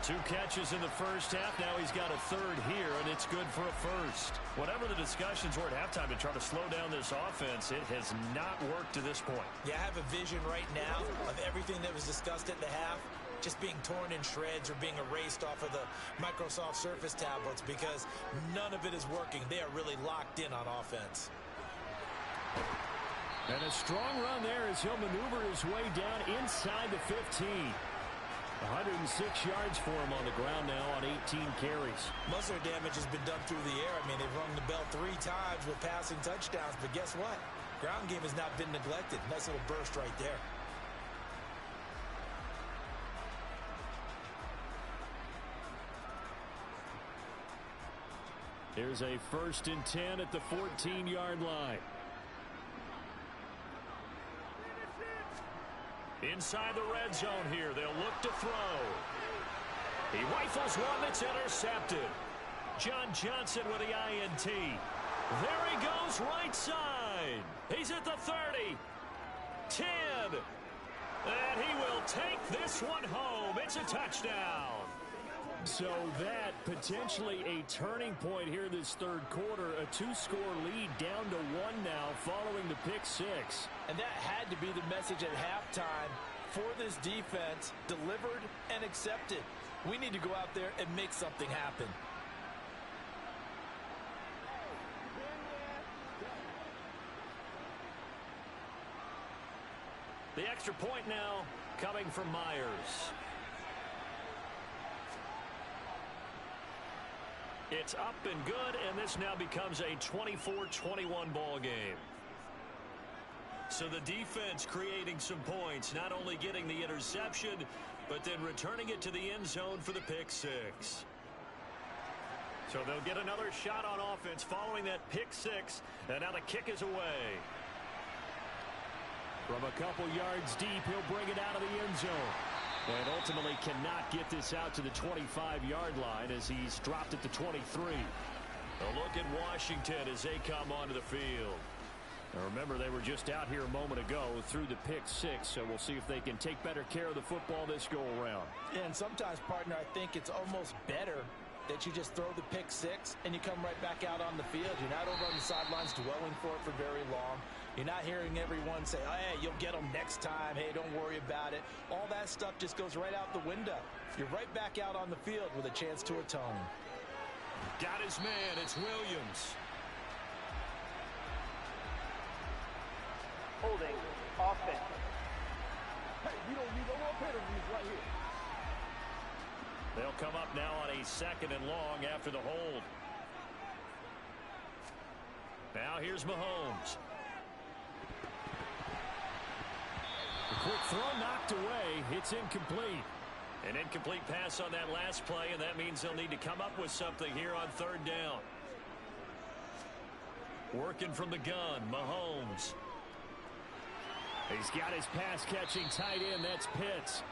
2 catches in the first half. Now he's got a third here, and it's good for a first. Whatever the discussions were at halftime to try to slow down this offense, it has not worked to this point. Yeah, I have a vision right now of everything that was discussed at the half just being torn in shreds or being erased off of the Microsoft Surface tablets, because none of it is working. They are really locked in on offense. And a strong run there as he'll maneuver his way down inside the 15. 106 yards for him on the ground now on 18 carries. Most of their damage has been done through the air. I mean, they've rung the bell 3 times with passing touchdowns, but guess what? Ground game has not been neglected. Nice little burst right there. Here's a 1st and 10 at the 14-yard line. Inside the red zone here, they'll look to throw. He rifles one that's intercepted. John Johnson with the INT. There he goes, right side. He's at the 30. 10. And he will take this one home. It's a touchdown. So that potentially a turning point here this third quarter. A 2-score lead down to 1 now following the pick 6. And that had to be the message at halftime for this defense. Delivered and accepted. We need to go out there and make something happen. The extra point now coming from Myers. It's up and good, and this now becomes a 24-21 ball game. So the defense creating some points, not only getting the interception, but then returning it to the end zone for the pick 6. So they'll get another shot on offense following that pick 6, and now the kick is away. From a couple yards deep, he'll bring it out of the end zone. And ultimately cannot get this out to the 25-yard line as he's dropped at the 23. A look at Washington as they come onto the field. Now remember, they were just out here a moment ago through the pick 6, so we'll see if they can take better care of the football this go-around. Yeah, and sometimes, partner, I think it's almost better that you just throw the pick 6 and you come right back out on the field. You're not over on the sidelines dwelling for it for very long. You're not hearing everyone say, oh, hey, you'll get them next time. Hey, don't worry about it. All that stuff just goes right out the window. You're right back out on the field with a chance to atone. Got his man. It's Williams. Holding. Offense. Hey, we don't need no more penalties right here. They'll come up now on a 2nd and long after the hold. Now here's Mahomes. The quick throw knocked away. It's incomplete. An incomplete pass on that last play, and that means they'll need to come up with something here on 3rd down. Working from the gun, Mahomes. He's got his pass-catching tight end. That's Pitts.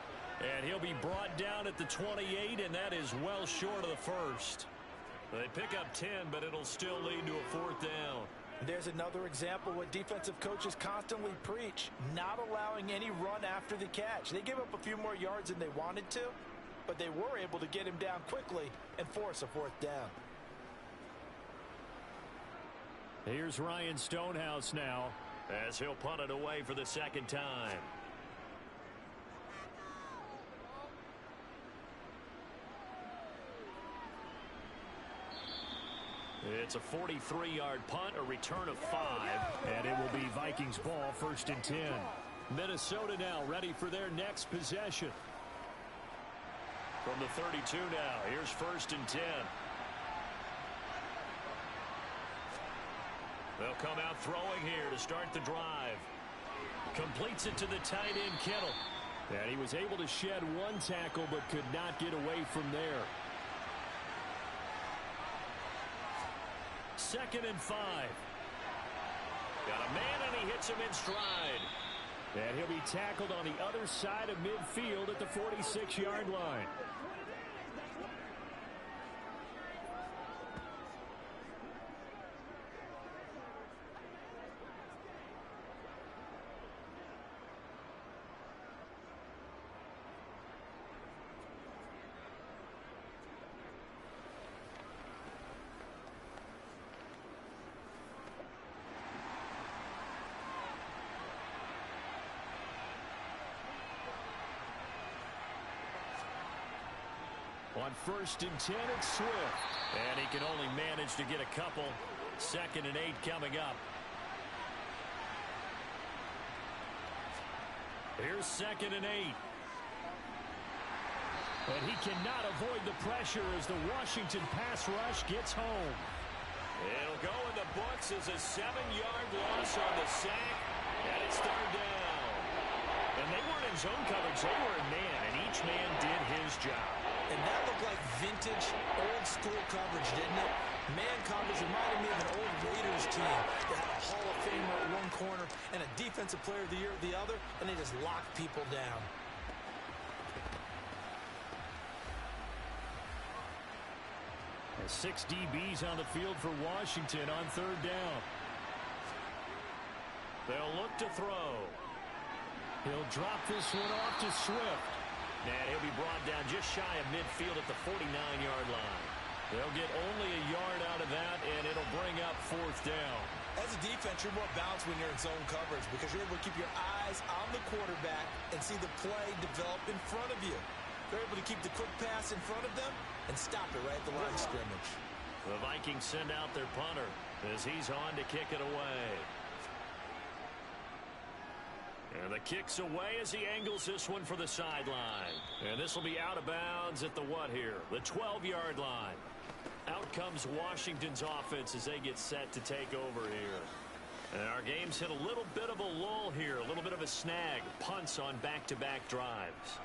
And he'll be brought down at the 28, and that is well short of the 1st. They pick up 10, but it'll still lead to a 4th down. There's another example what defensive coaches constantly preach, not allowing any run after the catch. They gave up a few more yards than they wanted to, but they were able to get him down quickly and force a 4th down. Here's Ryan Stonehouse now, as he'll punt it away for the 2nd time. It's a 43-yard punt, a return of 5. And it will be Vikings ball, 1st and 10. Minnesota now ready for their next possession. From the 32 now, here's 1st and 10. They'll come out throwing here to start the drive. Completes it to the tight end, Kittle. And he was able to shed 1 tackle but could not get away from there. 2nd and 5. Got a man, and he hits him in stride. And he'll be tackled on the other side of midfield at the 46-yard line. On 1st and 10, it's Swift. And he can only manage to get a couple. 2nd and 8 coming up. Here's 2nd and 8. And he cannot avoid the pressure as the Washington pass rush gets home. It'll go in the books as a 7-yard loss on the sack, and it's third down. And they weren't in zone coverage. They were in man, and each man did his job. And that looked like vintage, old-school coverage, didn't it? Man coverage reminded me of an old Raiders team that had a Hall of Famer at one corner and a Defensive Player of the Year at the other, and they just locked people down. And 6 DBs on the field for Washington on third down. They'll look to throw. He'll drop this one off to Swift. And he'll be brought down just shy of midfield at the 49-yard line. They'll get only a yard out of that, and it'll bring up fourth down. As a defense, you're more balanced when you're in zone coverage because you're able to keep your eyes on the quarterback and see the play develop in front of you. They're able to keep the quick pass in front of them and stop it right at the line of scrimmage. The Vikings send out their punter as he's on to kick it away. And the kick's away as he angles this one for the sideline. And this will be out of bounds at the what here? The 12-yard line. Out comes Washington's offense as they get set to take over here. And our game's hit a little bit of a lull here, a little bit of a snag. Punts on back-to-back drives.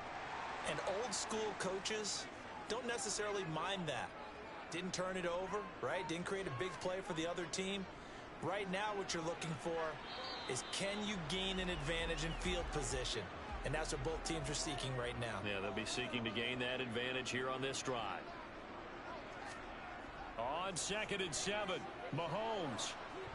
And old-school coaches don't necessarily mind that. Didn't turn it over, right? Didn't create a big play for the other team. Right now what you're looking for is can you gain an advantage in field position? And that's what both teams are seeking right now. Yeah, they'll be seeking to gain that advantage here on this drive. On 2nd and 7, Mahomes.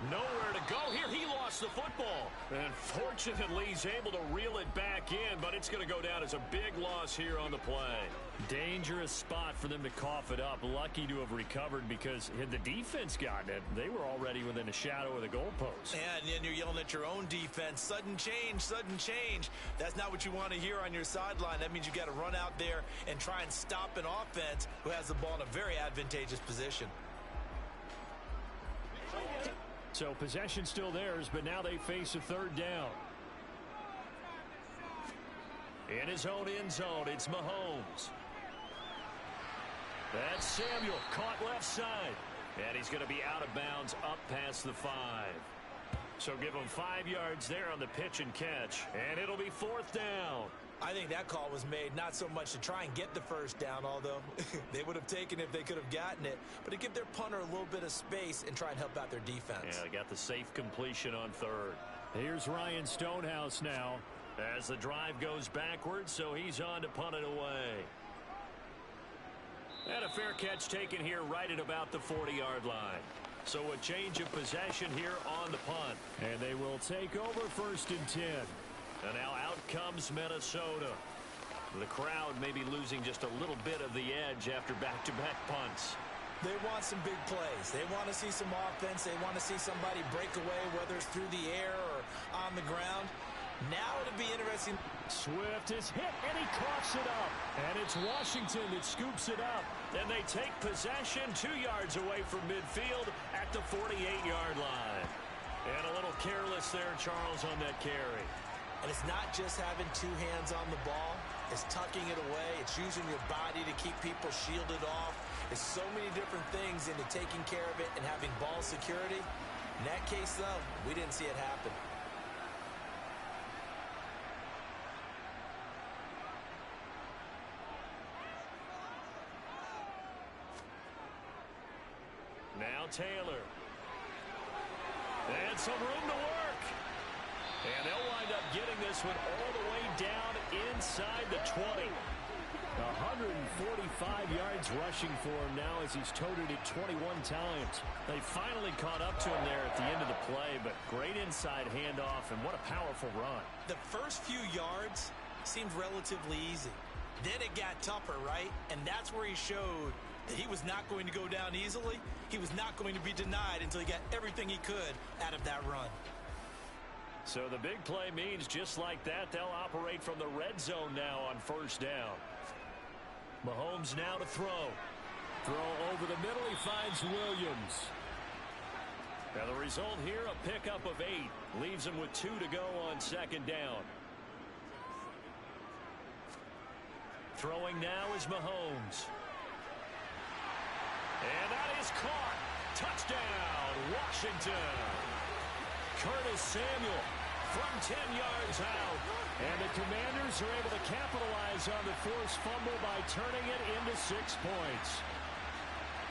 Nowhere to go here. He lost the football. And fortunately, he's able to reel it back in, but it's going to go down as a big loss here on the play. Dangerous spot for them to cough it up. Lucky to have recovered because had the defense gotten it, they were already within a shadow of the goalpost. Yeah, and then you're yelling at your own defense. Sudden change, sudden change. That's not what you want to hear on your sideline. That means you got to run out there and try and stop an offense who has the ball in a very advantageous position. So possession still theirs, but now they face a third down. In his own end zone, it's Mahomes. That's Samuel, caught left side. And he's going to be out of bounds up past the 5. So give him 5 yards there on the pitch and catch. And it'll be fourth down. I think that call was made not so much to try and get the first down, although they would have taken it if they could have gotten it, but to give their punter a little bit of space and try and help out their defense. Yeah, they got the safe completion on third. Here's Ryan Stonehouse now. As the drive goes backwards, so he's on to punt it away. And a fair catch taken here right at about the 40-yard line. So a change of possession here on the punt. And they will take over 1st and 10. And now out comes Minnesota. The crowd may be losing just a little bit of the edge after back-to-back punts. They want some big plays. They want to see some offense. They want to see somebody break away, whether it's through the air or on the ground. Now it'll be interesting. Swift is hit, and he coughs it up. And it's Washington that scoops it up. And they take possession 2 yards away from midfield at the 48-yard line. And a little careless there, Charles, on that carry. And it's not just having 2 hands on the ball. It's tucking it away. It's using your body to keep people shielded off. It's so many different things into taking care of it and having ball security. In that case, though, we didn't see it happen. Now Taylor. And some room to work. And they'll wind up getting this one all the way down inside the 20. 145 yards rushing for him now as he's toted it 21 times. They finally caught up to him there at the end of the play, but great inside handoff, and what a powerful run. The first few yards seemed relatively easy. Then it got tougher, right? And that's where he showed that he was not going to go down easily. He was not going to be denied until he got everything he could out of that run. So the big play means just like that, they'll operate from the red zone now on 1st down. Mahomes now to throw. Throw over the middle, he finds Williams. Now the result here, a pickup of 8. Leaves him with 2 to go on 2nd down. Throwing now is Mahomes. And that is caught. Touchdown, Washington. Curtis Samuel from 10 yards out. And the Commanders are able to capitalize on the forced fumble by turning it into 6 points.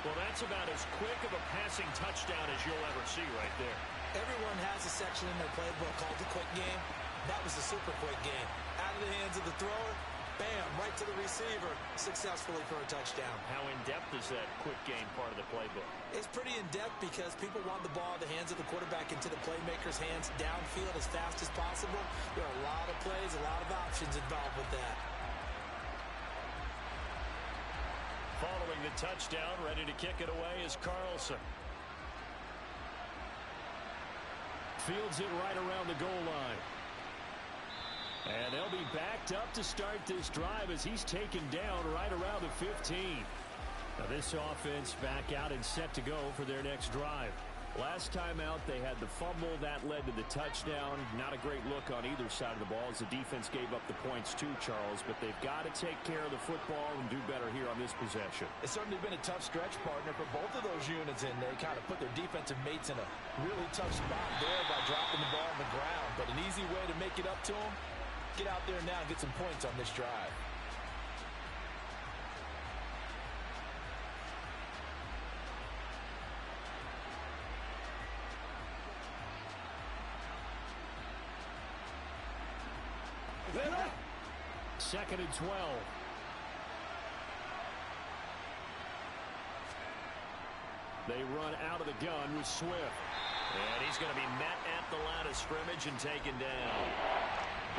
Well, that's about as quick of a passing touchdown as you'll ever see right there. Everyone has a section in their playbook called the quick game. That was the super quick game. Out of the hands of the thrower, bam, right to the receiver, successfully for a touchdown. How in-depth is that quick game part of the playbook? It's pretty in-depth because people want the ball in the hands of the quarterback into the playmaker's hands downfield as fast as possible. There are a lot of plays, a lot of options involved with that. Following the touchdown, ready to kick it away is Carlson. Fields it right around the goal line. And they'll be backed up to start this drive as he's taken down right around the 15. Now this offense back out and set to go for their next drive. Last time out, they had the fumble. That led to the touchdown. Not a great look on either side of the ball as the defense gave up the points too, Charles. But they've got to take care of the football and do better here on this possession. It's certainly been a tough stretch, partner, for both of those units, and they kind of put their defensive mates in a really tough spot there by dropping the ball on the ground. But an easy way to make it up to them, get out there now and get some points on this drive. Second and 12. They run out of the gun with Swift. And he's going to be met at the line of scrimmage and taken down.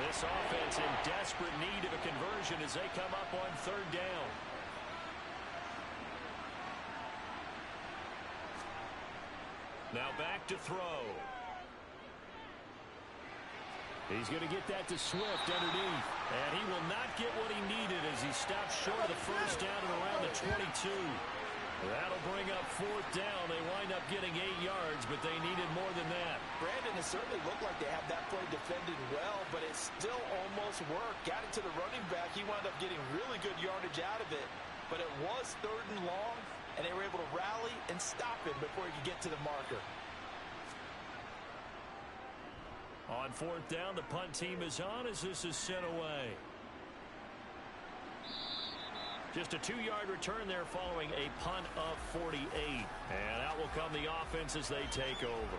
This offense in desperate need of a conversion as they come up on third down. Now back to throw. He's going to get that to Swift underneath. And he will not get what he needed as he stops short of the first down at around the 22. That'll bring up fourth down. They wind up getting 8 yards, but they needed more than that. Brandon, it certainly looked like they had that play defended well, but it still almost worked. Got it to the running back. He wound up getting really good yardage out of it, but it was third and long, and they were able to rally and stop him before he could get to the marker. On fourth down, the punt team is on as this is sent away. Just a 2-yard return there following a punt of 48. And out will come the offense as they take over.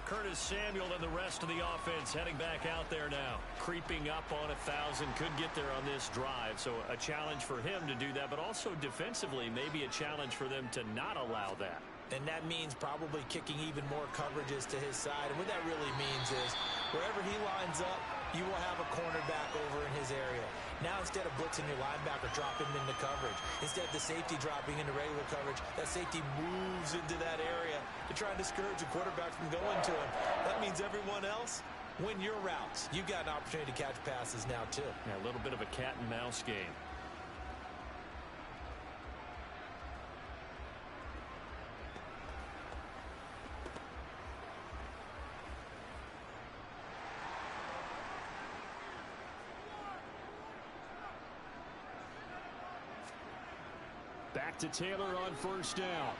Curtis Samuel and the rest of the offense heading back out there now. Creeping up on 1,000. Could get there on this drive. So a challenge for him to do that, but also defensively maybe a challenge for them to not allow that. And that means probably kicking even more coverages to his side. And what that really means is wherever he lines up, you will have a cornerback over in his area. Now instead of blitzing your linebacker, drop him into coverage. Instead of the safety dropping into regular coverage, that safety moves into that area to try and discourage a quarterback from going to him. That means everyone else, win your routes. You've got an opportunity to catch passes now too. Yeah, a little bit of a cat and mouse game. Back to Taylor on first down.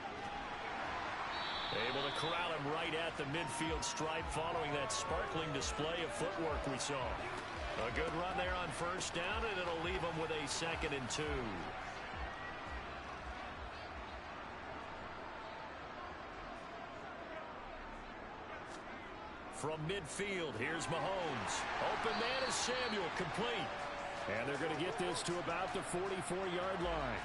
Able to corral him right at the midfield stripe following that sparkling display of footwork we saw. A good run there on first down, and it'll leave him with a 2nd and 2. From midfield, here's Mahomes. Open man is Samuel, complete. And they're going to get this to about the 44-yard line.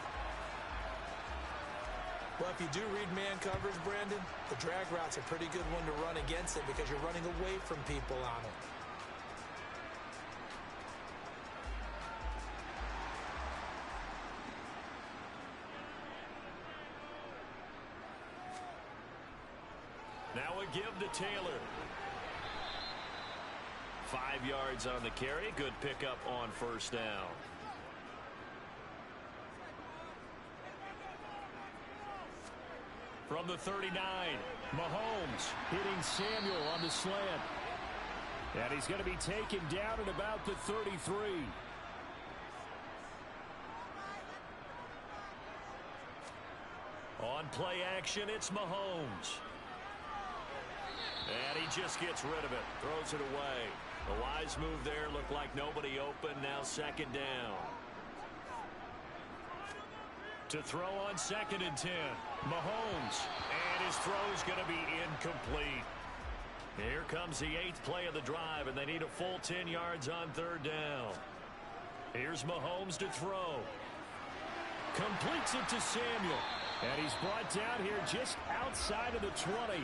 Well, if you do read man coverage, Brandon, the drag route's a pretty good one to run against it because you're running away from people on it. Now a give to Taylor. 5 yards on the carry. Good pickup on first down. From the 39, Mahomes hitting Samuel on the slant. And he's going to be taken down at about the 33. play action. It's Mahomes. And he just gets rid of it. Throws it away. A wise move there. Looked like nobody open. Now second down. To throw on 2nd and 10. Mahomes. And his throw's going to be incomplete. Here comes the 8th play of the drive, and they need a full 10 yards on 3rd down. Here's Mahomes to throw. Completes it to Samuel. And he's brought down here just outside of the 20.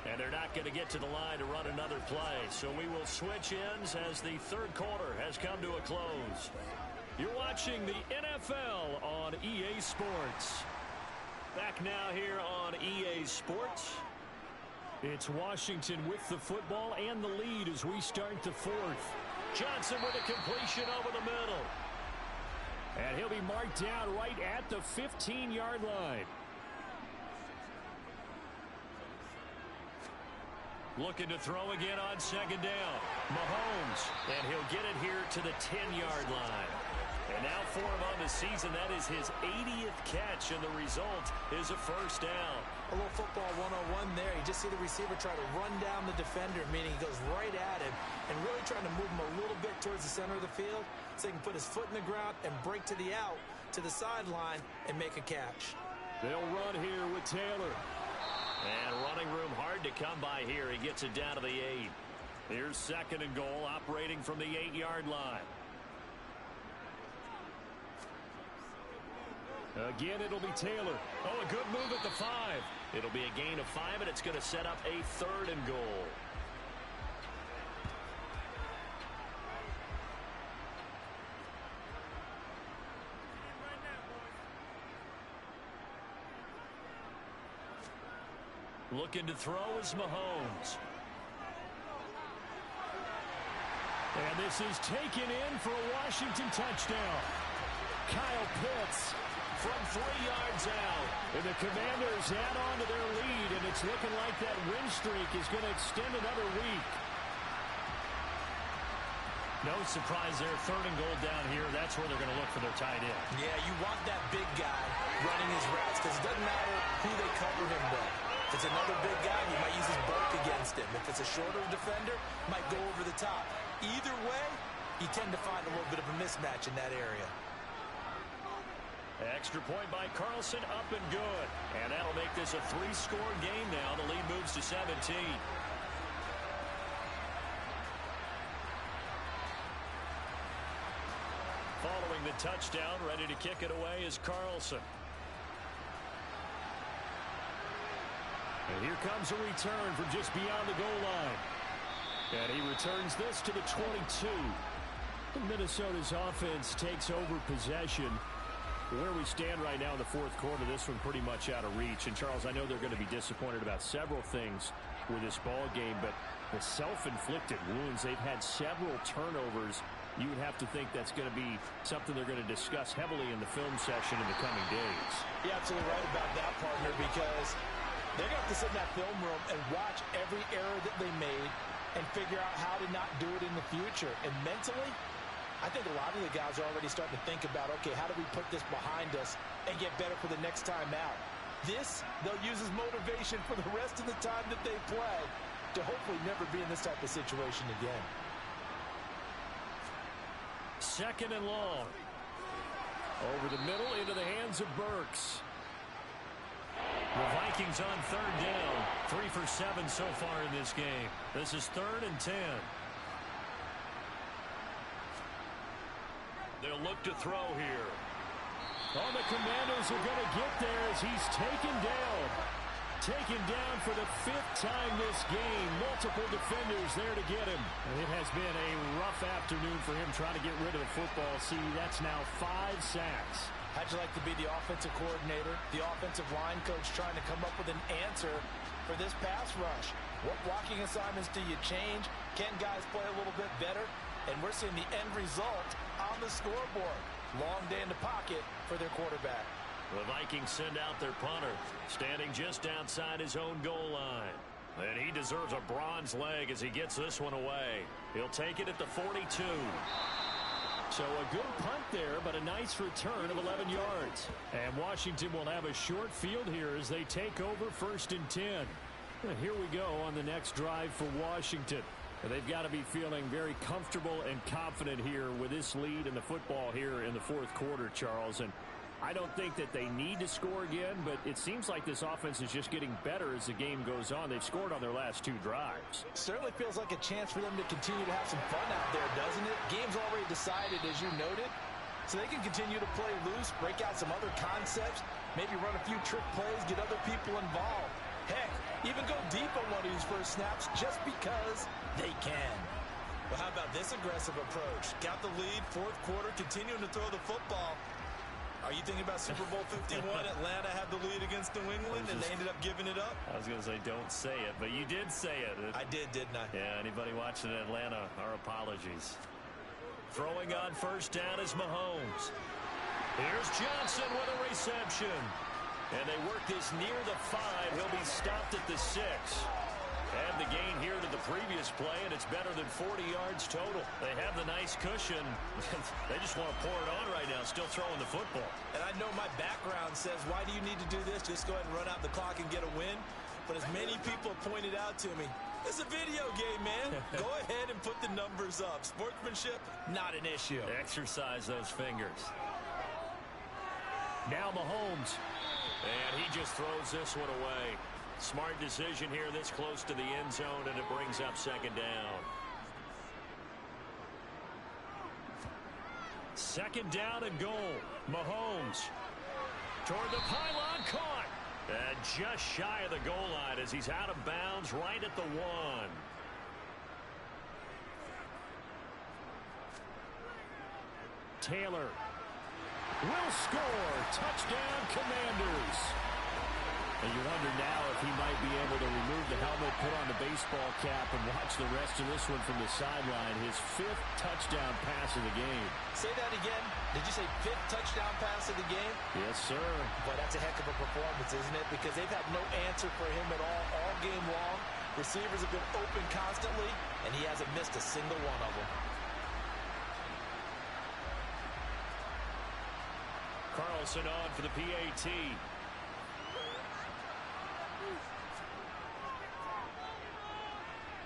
And they're not going to get to the line to run another play. So we will switch ends as the 3rd quarter has come to a close. You're watching the NFL on EA Sports. Back now here on EA Sports. It's Washington with the football and the lead as we start the 4th. Johnson with a completion over the middle. And he'll be marked down right at the 15-yard line. Looking to throw again on 2nd down. Mahomes. And he'll get it here to the 10-yard line. And now for him on the season, that is his 80th catch, and the result is a first down. A little football 101 there. You just see the receiver try to run down the defender, meaning he goes right at him and really trying to move him a little bit towards the center of the field so he can put his foot in the ground and break to the out, to the sideline, and make a catch. They'll run here with Taylor. And running room hard to come by here. He gets it down to the 8. Here's 2nd and goal, operating from the 8-yard line. Again, it'll be Taylor. Oh, a good move at the 5. It'll be a gain of 5, and it's going to set up a 3rd and goal. Looking to throw is Mahomes. And this is taken in for a Washington touchdown. Kyle Pitts from 3 yards out. And the Commanders add on to their lead, and it's looking like that win streak is going to extend another week. No surprise there. 3rd and goal down here. That's where they're going to look for their tight end. Yeah, you want that big guy running his routes because it doesn't matter who they cover him with. If it's another big guy, he might use his bulk against him. If it's a shorter defender, might go over the top. Either way, you tend to find a little bit of a mismatch in that area. Extra point by Carlson, up and good. And that'll make this a 3-score game now. The lead moves to 17. Following the touchdown, ready to kick it away is Carlson. And here comes a return from just beyond the goal line. And he returns this to the 22. Minnesota's offense takes over possession. Where we stand right now in the 4th quarter, this one pretty much out of reach. And, Charles, I know they're going to be disappointed about several things with this ball game, but the self-inflicted wounds, they've had several turnovers. You would have to think that's going to be something they're going to discuss heavily in the film session in the coming days. You're absolutely right about that, partner, because they're going to have to sit in that film room and watch every error that they made and figure out how to not do it in the future. And mentally, I think a lot of the guys are already starting to think about, okay, how do we put this behind us and get better for the next time out? This, they'll use as motivation for the rest of the time that they play to hopefully never be in this type of situation again. 2nd and long. Over the middle into the hands of Burks. The Vikings on 3rd down. 3 for 7 so far in this game. This is 3rd and 10. They'll look to throw here. Oh, the Commanders are going to get there as he's taken down. Taken down for the 5th time this game. Multiple defenders there to get him. And it has been a rough afternoon for him trying to get rid of the football. See, that's now 5 sacks. How'd you like to be the offensive coordinator, the offensive line coach trying to come up with an answer for this pass rush? What blocking assignments do you change? Can guys play a little bit better? And we're seeing the end result on the scoreboard. Long day in the pocket for their quarterback. The Vikings send out their punter, standing just outside his own goal line. And he deserves a bronze leg as he gets this one away. He'll take it at the 42. So a good punt there, but a nice return of 11 yards. And Washington will have a short field here as they take over 1st and 10. And here we go on the next drive for Washington. They've got to be feeling very comfortable and confident here with this lead in the football here in the 4th quarter, Charles. And I don't think that they need to score again, but it seems like this offense is just getting better as the game goes on. They've scored on their last 2 drives. Certainly feels like a chance for them to continue to have some fun out there, doesn't it? Game's already decided, as you noted, so they can continue to play loose, break out some other concepts, maybe run a few trick plays, get other people involved. Heck, even go deep on one of these first snaps just because they can. Well, how about this aggressive approach? Got the lead, 4th quarter, continuing to throw the football. Are you thinking about Super Bowl 51? Atlanta had the lead against New England, and they ended up giving it up? I was going to say, don't say it, but you did say it. I did, didn't I? Yeah, anybody watching Atlanta, our apologies. Throwing on 1st down is Mahomes. Here's Johnson with a reception. And they work this near the 5. He'll be stopped at the 6. And the gain here to the previous play, and it's better than 40 yards total. They have the nice cushion. They just want to pour it on right now, still throwing the football. And I know my background says, why do you need to do this? Just go ahead and run out the clock and get a win. But as many people pointed out to me, it's a video game, man. Go ahead and put the numbers up. Sportsmanship, not an issue. Exercise those fingers. Now Mahomes. And he just throws this one away. Smart decision here this close to the end zone, and it brings up 2nd down. 2nd down and goal. Mahomes toward the pylon, caught. And just shy of the goal line as he's out of bounds right at the 1. Taylor will score. Touchdown, Commanders. And you wonder now if he might be able to remove the helmet, put on the baseball cap, and watch the rest of this one from the sideline. His 5th touchdown pass of the game. Say that again. Did you say 5th touchdown pass of the game? Yes, sir. But that's a heck of a performance, isn't it? Because they've had no answer for him at all game long. Receivers have been open constantly, and he hasn't missed a single one of them. Carlson on for the PAT.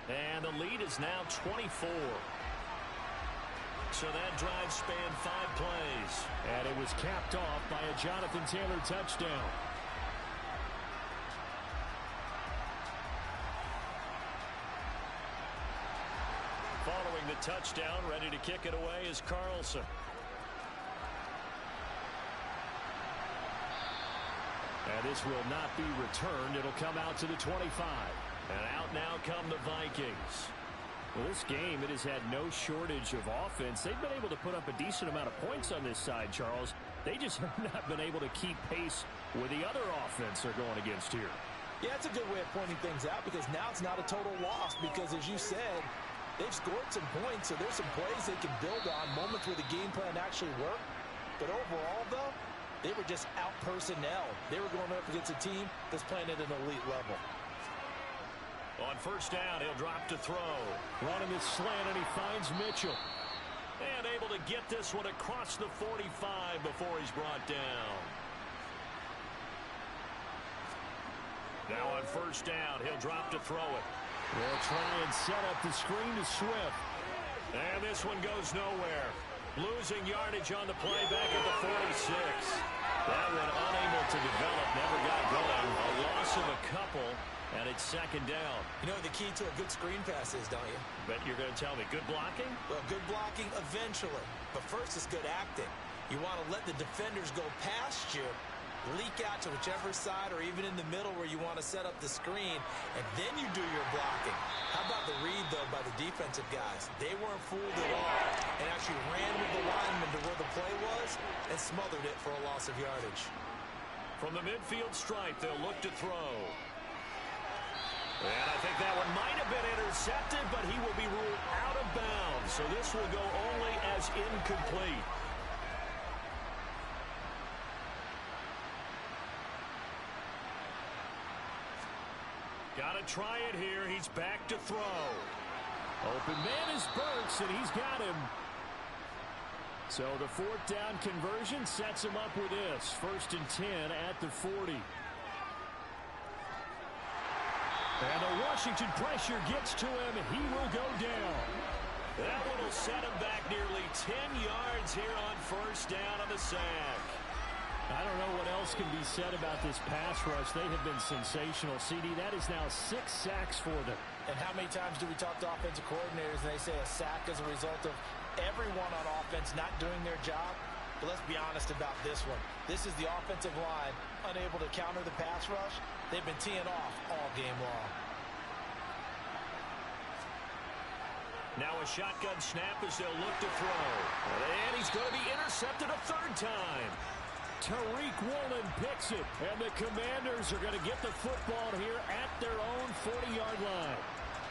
And the lead is now 24. So that drive spanned 5 plays. And it was capped off by a Jonathan Taylor touchdown. Following the touchdown, ready to kick it away is Carlson. And this will not be returned. It'll come out to the 25. And out now come the Vikings. Well, this game, it has had no shortage of offense. They've been able to put up a decent amount of points on this side, Charles. They just have not been able to keep pace with the other offense they're going against here. Yeah, that's a good way of pointing things out because now it's not a total loss because, as you said, they've scored some points, so there's some plays they can build on, moments where the game plan actually worked. But overall, though, they were just out personnel. They were going up against a team that's playing at an elite level. On 1st down, he'll drop to throw. Running the slant, and he finds Mitchell. And able to get this one across the 45 before he's brought down. Now on 1st down, he'll drop to throw it. They'll try and set up the screen to Swift. And this one goes nowhere. Losing yardage on the play back at the 46. That one unable to develop, never got going. A loss of a couple, and it's 2nd down. You know the key to a good screen pass is, don't you? Bet you're going to tell me. Good blocking? Well, good blocking eventually. But first is good acting. You want to let the defenders go past you, leak out to whichever side or even in the middle where you want to set up the screen, and then you do your blocking. How about the read, though, by the defensive guys? They weren't fooled at all and actually ran with the lineman to where the play was and smothered it for a loss of yardage. From the midfield stripe, they'll look to throw. And I think that one might have been intercepted, but he will be ruled out of bounds. So this will go only as incomplete. try it here. He's back to throw. Open man is Burks, and he's got him. So the fourth down conversion sets him up with this. 1st and 10 at the 40. And the Washington pressure gets to him. He will go down. That one will set him back nearly 10 yards here on 1st down on the sack. I don't know what else can be said about this pass rush. They have been sensational. CD, that is now 6 sacks for them. And how many times do we talk to offensive coordinators and they say a sack is a result of everyone on offense not doing their job? But let's be honest about this one. This is the offensive line unable to counter the pass rush. They've been teeing off all game long. Now a shotgun snap as they'll look to throw. And he's going to be intercepted a 3rd time. Tariq Woolen picks it, and the Commanders are going to get the football here at their own 40-yard line.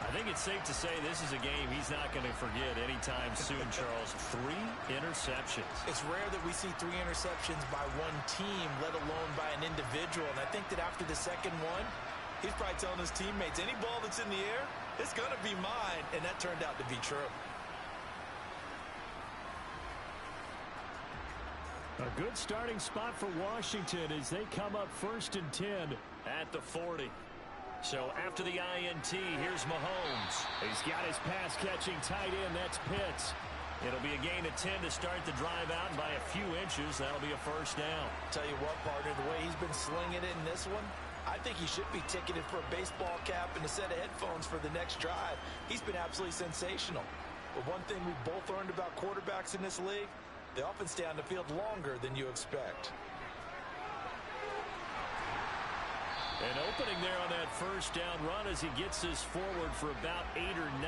I think it's safe to say this is a game he's not going to forget anytime soon, Charles. 3 interceptions. It's rare that we see 3 interceptions by one team, let alone by an individual. And I think that after the second one, he's probably telling his teammates, any ball that's in the air, it's going to be mine. And that turned out to be true. A good starting spot for Washington as they come up 1st and 10. At the 40. So after the INT, here's Mahomes. He's got his pass-catching tight end. That's Pitts. It'll be a gain of 10 to start the drive out, and by a few inches, that'll be a 1st down. Tell you what, partner, the way he's been slinging it in this one, I think he should be ticketed for a baseball cap and a set of headphones for the next drive. He's been absolutely sensational. But one thing we've both learned about quarterbacks in this league, they often stay on the field longer than you expect. An opening there on that 1st down run as he gets this forward for about 8 or 9.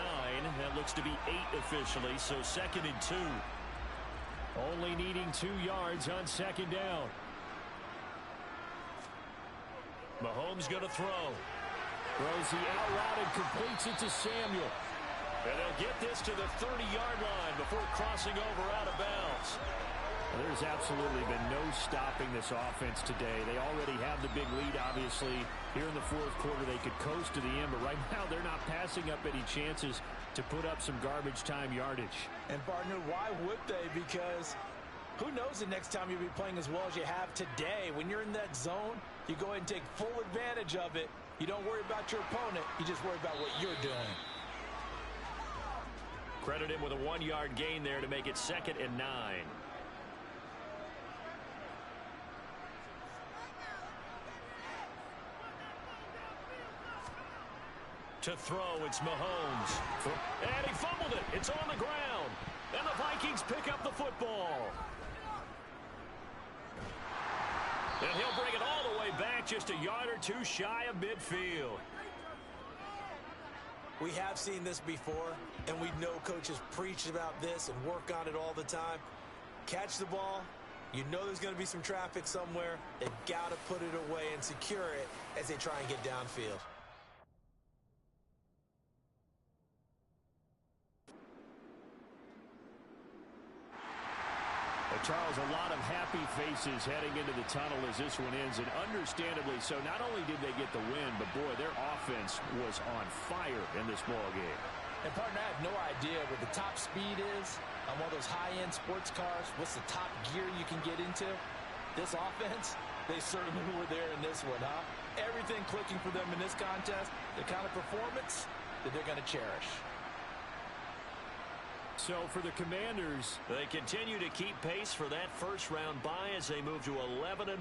That looks to be 8 officially, so 2nd and 2. Only needing 2 yards on 2nd down. Mahomes going to throw. Throws the out route and completes it to Samuel. And they'll get this to the 30-yard line before crossing over out of bounds. Well, there's absolutely been no stopping this offense today. They already have the big lead, obviously. Here in the 4th quarter, they could coast to the end, but right now they're not passing up any chances to put up some garbage time yardage. And, partner, why would they? Because who knows the next time you'll be playing as well as you have today. When you're in that zone, you go ahead and take full advantage of it. You don't worry about your opponent. You just worry about what you're doing. Credit him with a 1-yard gain there to make it 2nd and 9. To throw, it's Mahomes. And he fumbled it. It's on the ground. And the Vikings pick up the football. And he'll bring it all the way back, just a yard or 2 shy of midfield. We have seen this before, and we know coaches preach about this and work on it all the time. Catch the ball. You know there's going to be some traffic somewhere. They've got to put it away and secure it as they try and get downfield. Charles, a lot of happy faces heading into the tunnel as this one ends, and understandably so. Not only did they get the win, but boy, their offense was on fire in this ball game. And partner, I have no idea what the top speed is on one of those high-end sports cars. What's the top gear you can get into? This offense, they certainly were there in this one, huh? Everything clicking for them in this contest, the kind of performance that they're going to cherish. So for the Commanders, they continue to keep pace for that 1st-round bye as they move to 11-1.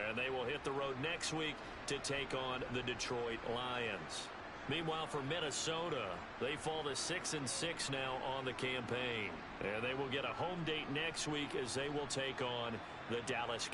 And they will hit the road next week to take on the Detroit Lions. Meanwhile, for Minnesota, they fall to 6-6 now on the campaign. And they will get a home date next week as they will take on the Dallas Cowboys.